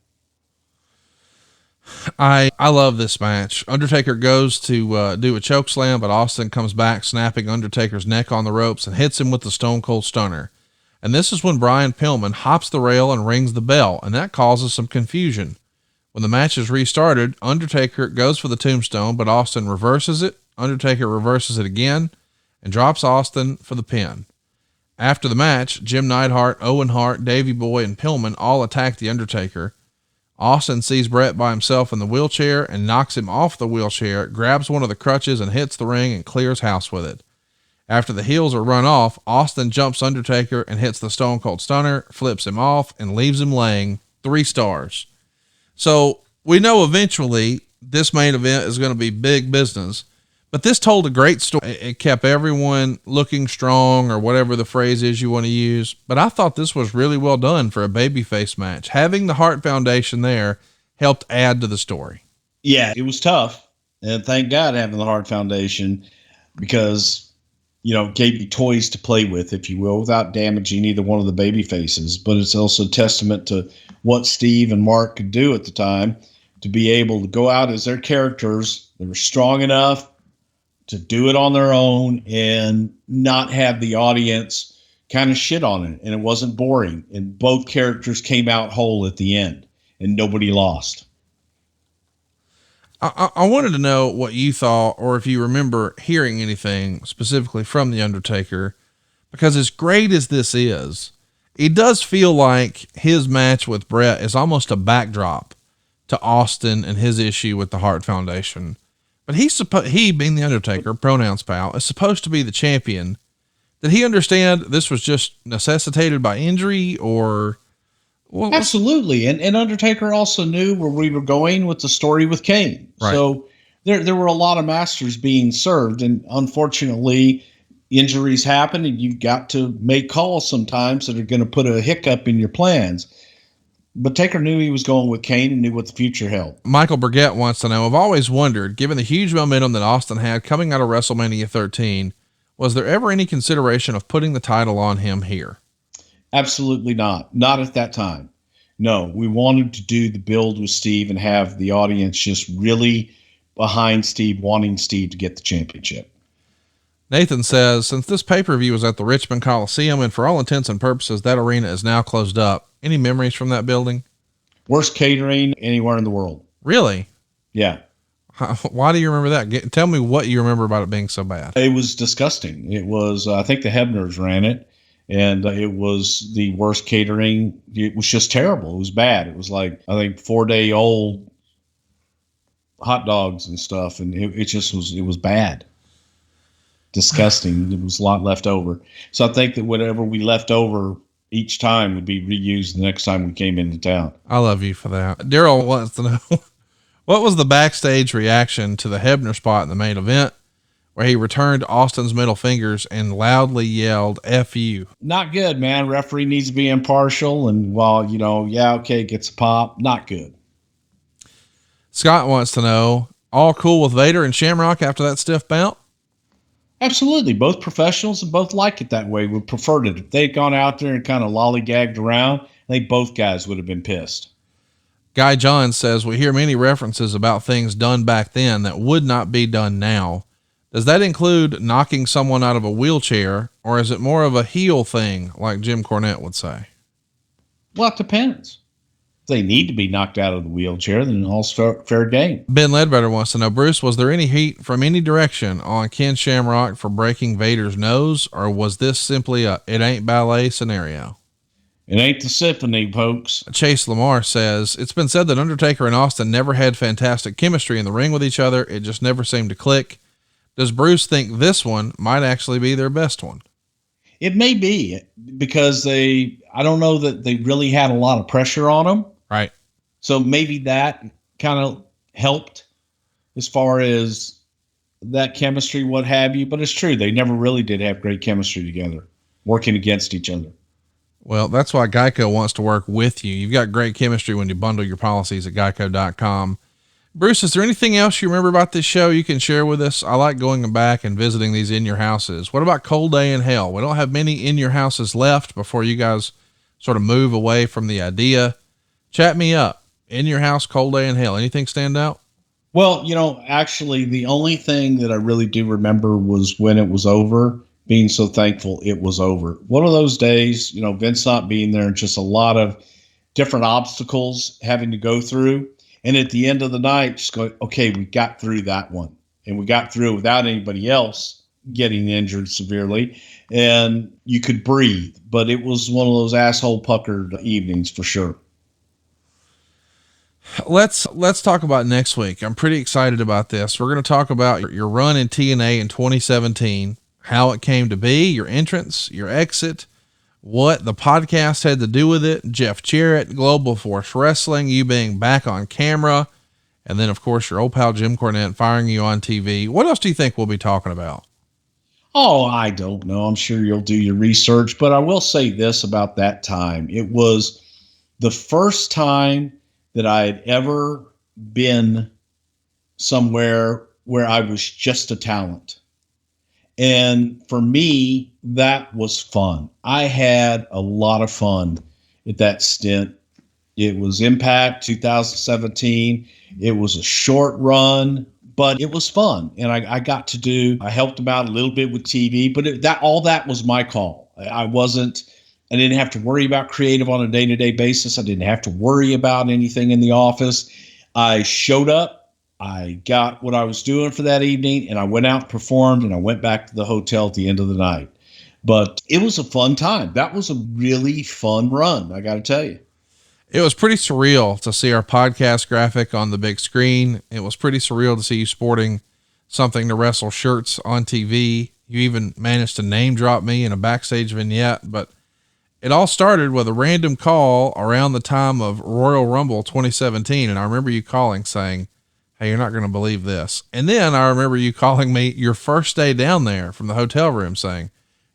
I love this match. Undertaker goes to do a choke slam, but Austin comes back, snapping Undertaker's neck on the ropes and hits him with the Stone Cold Stunner. And this is when Brian Pillman hops the rail and rings the bell, and that causes some confusion. When the match is restarted, Undertaker goes for the tombstone, but Austin reverses it. Undertaker reverses it again and drops Austin for the pin. After the match, Jim Neidhart, Owen Hart, Davey Boy, and Pillman all attack the Undertaker. Austin sees Bret by himself in the wheelchair and knocks him off the wheelchair, grabs one of the crutches and hits the ring and clears house with it. After the heels are run off, Austin jumps Undertaker and hits the Stone Cold Stunner, flips him off, and leaves him laying. 3 stars. So we know eventually this main event is going to be big business, but this told a great story. It kept everyone looking strong, or whatever the phrase is you want to use. But I thought this was really well done for a babyface match. Having the Hart Foundation there helped add to the story. Yeah, it was tough. And thank God having the Hart Foundation, because gave you toys to play with, if you will, without damaging either one of the baby faces. But it's also a testament to what Steve and Mark could do at the time to be able to go out as their characters. They were strong enough to do it on their own and not have the audience kind of shit on it. And it wasn't boring. And both characters came out whole at the end and nobody lost. I wanted to know what you thought, or if you remember hearing anything specifically from The Undertaker, because as great as this is, it does feel like his match with Bret is almost a backdrop to Austin and his issue with the Hart Foundation. But he being The Undertaker, pronouns pal, is supposed to be the champion. Did he understand this was just necessitated by injury, or... Well, absolutely. And Undertaker also knew where we were going with the story with Kane. Right. So there were a lot of masters being served. And unfortunately, injuries happen, and you've got to make calls sometimes that are going to put a hiccup in your plans. But Taker knew he was going with Kane and knew what the future held. Michael Burgett wants to know, I've always wondered, given the huge momentum that Austin had coming out of WrestleMania 13, was there ever any consideration of putting the title on him here? Absolutely not. Not at that time. No, we wanted to do the build with Steve and have the audience just really behind Steve, wanting Steve to get the championship. Nathan says, since this pay-per-view was at the Richmond Coliseum, and for all intents and purposes, that arena is now closed up. Any memories from that building? Worst catering anywhere in the world. Really? Yeah. Why do you remember that? Tell me what you remember about it being so bad. It was disgusting. It was, I think the Hebners ran it. And it was the worst catering. It was just terrible. It was bad. It was like, I think 4-day-old hot dogs and stuff. And it was bad. Disgusting. There was a lot left over. So I think that whatever we left over each time would be reused the next time we came into town. I love you for that. Daryl wants to know, what was the backstage reaction to the Hebner spot in the main event, where he returned Austin's middle fingers and loudly yelled, F you? Not good, man. Referee needs to be impartial. And while, gets a pop, not good. Scott wants to know, all cool with Vader and Shamrock after that stiff bout? Absolutely. Both professionals and both like it that way. Would prefer it. If they'd gone out there and kind of lollygagged around, I think both guys would have been pissed. Guy John says, we hear many references about things done back then that would not be done now. Does that include knocking someone out of a wheelchair, or is it more of a heel thing, like Jim Cornette would say? Well, it depends. If they need to be knocked out of the wheelchair, then all's fair game. Ben Ledbetter wants to know, Bruce, was there any heat from any direction on Ken Shamrock for breaking Vader's nose, or was this simply a it ain't ballet scenario? It ain't the symphony, folks. Chase Lamar says, it's been said that Undertaker and Austin never had fantastic chemistry in the ring with each other. It just never seemed to click. Does Bruce think this one might actually be their best one? It may be, because I don't know that they really had a lot of pressure on them. Right. So maybe that kind of helped as far as that chemistry, what have you. But it's true. They never really did have great chemistry together, working against each other. Well, that's why GEICO wants to work with you. You've got great chemistry when you bundle your policies at geico.com. Bruce, is there anything else you remember about this show you can share with us? I like going back and visiting these in your houses. What about Cold Day in Hell? We don't have many in your houses left before you guys sort of move away from the idea. Chat me up. In your house, Cold Day in Hell. Anything stand out? Well, actually the only thing that I really do remember was when it was over, being so thankful it was over. One of those days, Vince not being there, and just a lot of different obstacles having to go through. And at the end of the night, just go, okay, we got through that one, and we got through without anybody else getting injured severely, and you could breathe. But it was one of those asshole puckered evenings for sure. Let's talk about next week. I'm pretty excited about this. We're going to talk about your run in TNA in 2017, how it came to be, your entrance, your exit, what the podcast had to do with it, Jeff Jarrett, Global Force Wrestling, you being back on camera, and then of course your old pal Jim Cornette firing you on TV. What else do you think we'll be talking about? Oh, I don't know. I'm sure you'll do your research, but I will say this about that time. It was the first time that I had ever been somewhere where I was just a talent. And for me, that was fun. I had a lot of fun at that stint. It was Impact 2017. It was a short run, but it was fun. And I helped them out a little bit with TV, but all that was my call. I didn't have to worry about creative on a day-to-day basis. I didn't have to worry about anything in the office. I showed up. I got what I was doing for that evening, and I went out and performed, and I went back to the hotel at the end of the night. But it was a fun time. That was a really fun run, I got to tell you. It was pretty surreal to see our podcast graphic on the big screen. It was pretty surreal to see you sporting something to wrestle shirts on TV. You even managed to name drop me in a backstage vignette, but it all started with a random call around the time of Royal Rumble 2017. And I remember you calling saying, hey, you're not going to believe this. And then I remember you calling me your first day down there from the hotel room saying,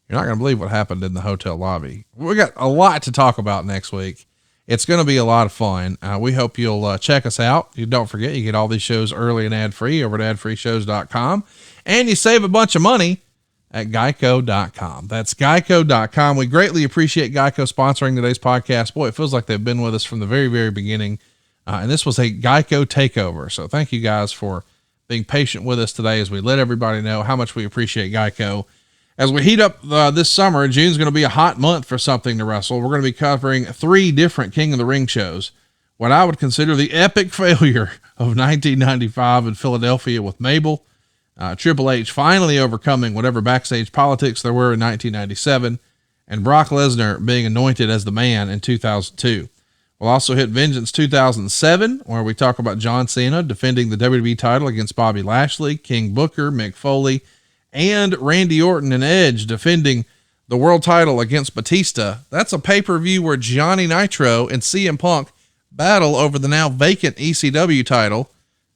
you're not going to believe what happened in the hotel lobby. We got a lot to talk about next week. It's going to be a lot of fun. We hope you'll check us out. You don't forget, you get all these shows early and ad free over at adfreeshows.com, and you save a bunch of money at geico.com. That's geico.com. We greatly appreciate GEICO sponsoring today's podcast. Boy, it feels like they've been with us from the very, very beginning. And this was a GEICO takeover. So thank you guys for being patient with us today as we let everybody know how much we appreciate GEICO. As we heat up this summer, June's going to be a hot month for Something to Wrestle. We're going to be covering 3 different King of the Ring shows. What I would consider the epic failure of 1995 in Philadelphia with Mabel, Triple H finally overcoming whatever backstage politics there were in 1997, and Brock Lesnar being anointed as the man in 2002. We'll also hit Vengeance 2007, where we talk about John Cena defending the WWE title against Bobby Lashley, King Booker, Mick Foley, and Randy Orton and Edge defending the world title against Batista. That's a pay-per-view where Johnny Nitro and CM Punk battle over the now vacant ECW title.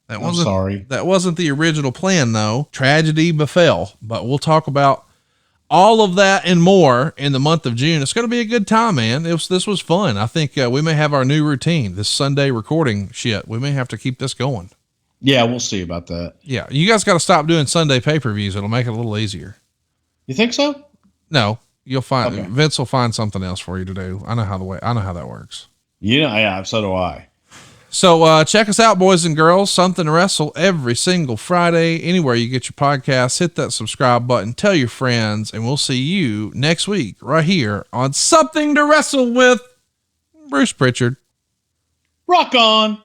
That wasn't the original plan though. Tragedy befell, but we'll talk about all of that and more in the month of June. It's going to be a good time, man. This was fun. I think we may have our new routine, this Sunday recording shit. We may have to keep this going. Yeah, we'll see about that. Yeah. You guys got to stop doing Sunday pay-per-views. It'll make it a little easier. You think so? No, you'll find Okay. Vince will find something else for you to do. I know how that works. Yeah, so do I. So check us out, boys and girls. Something to Wrestle every single Friday, anywhere you get your podcasts. Hit that subscribe button, tell your friends, and we'll see you next week right here on Something to Wrestle with Bruce Prichard. Rock on.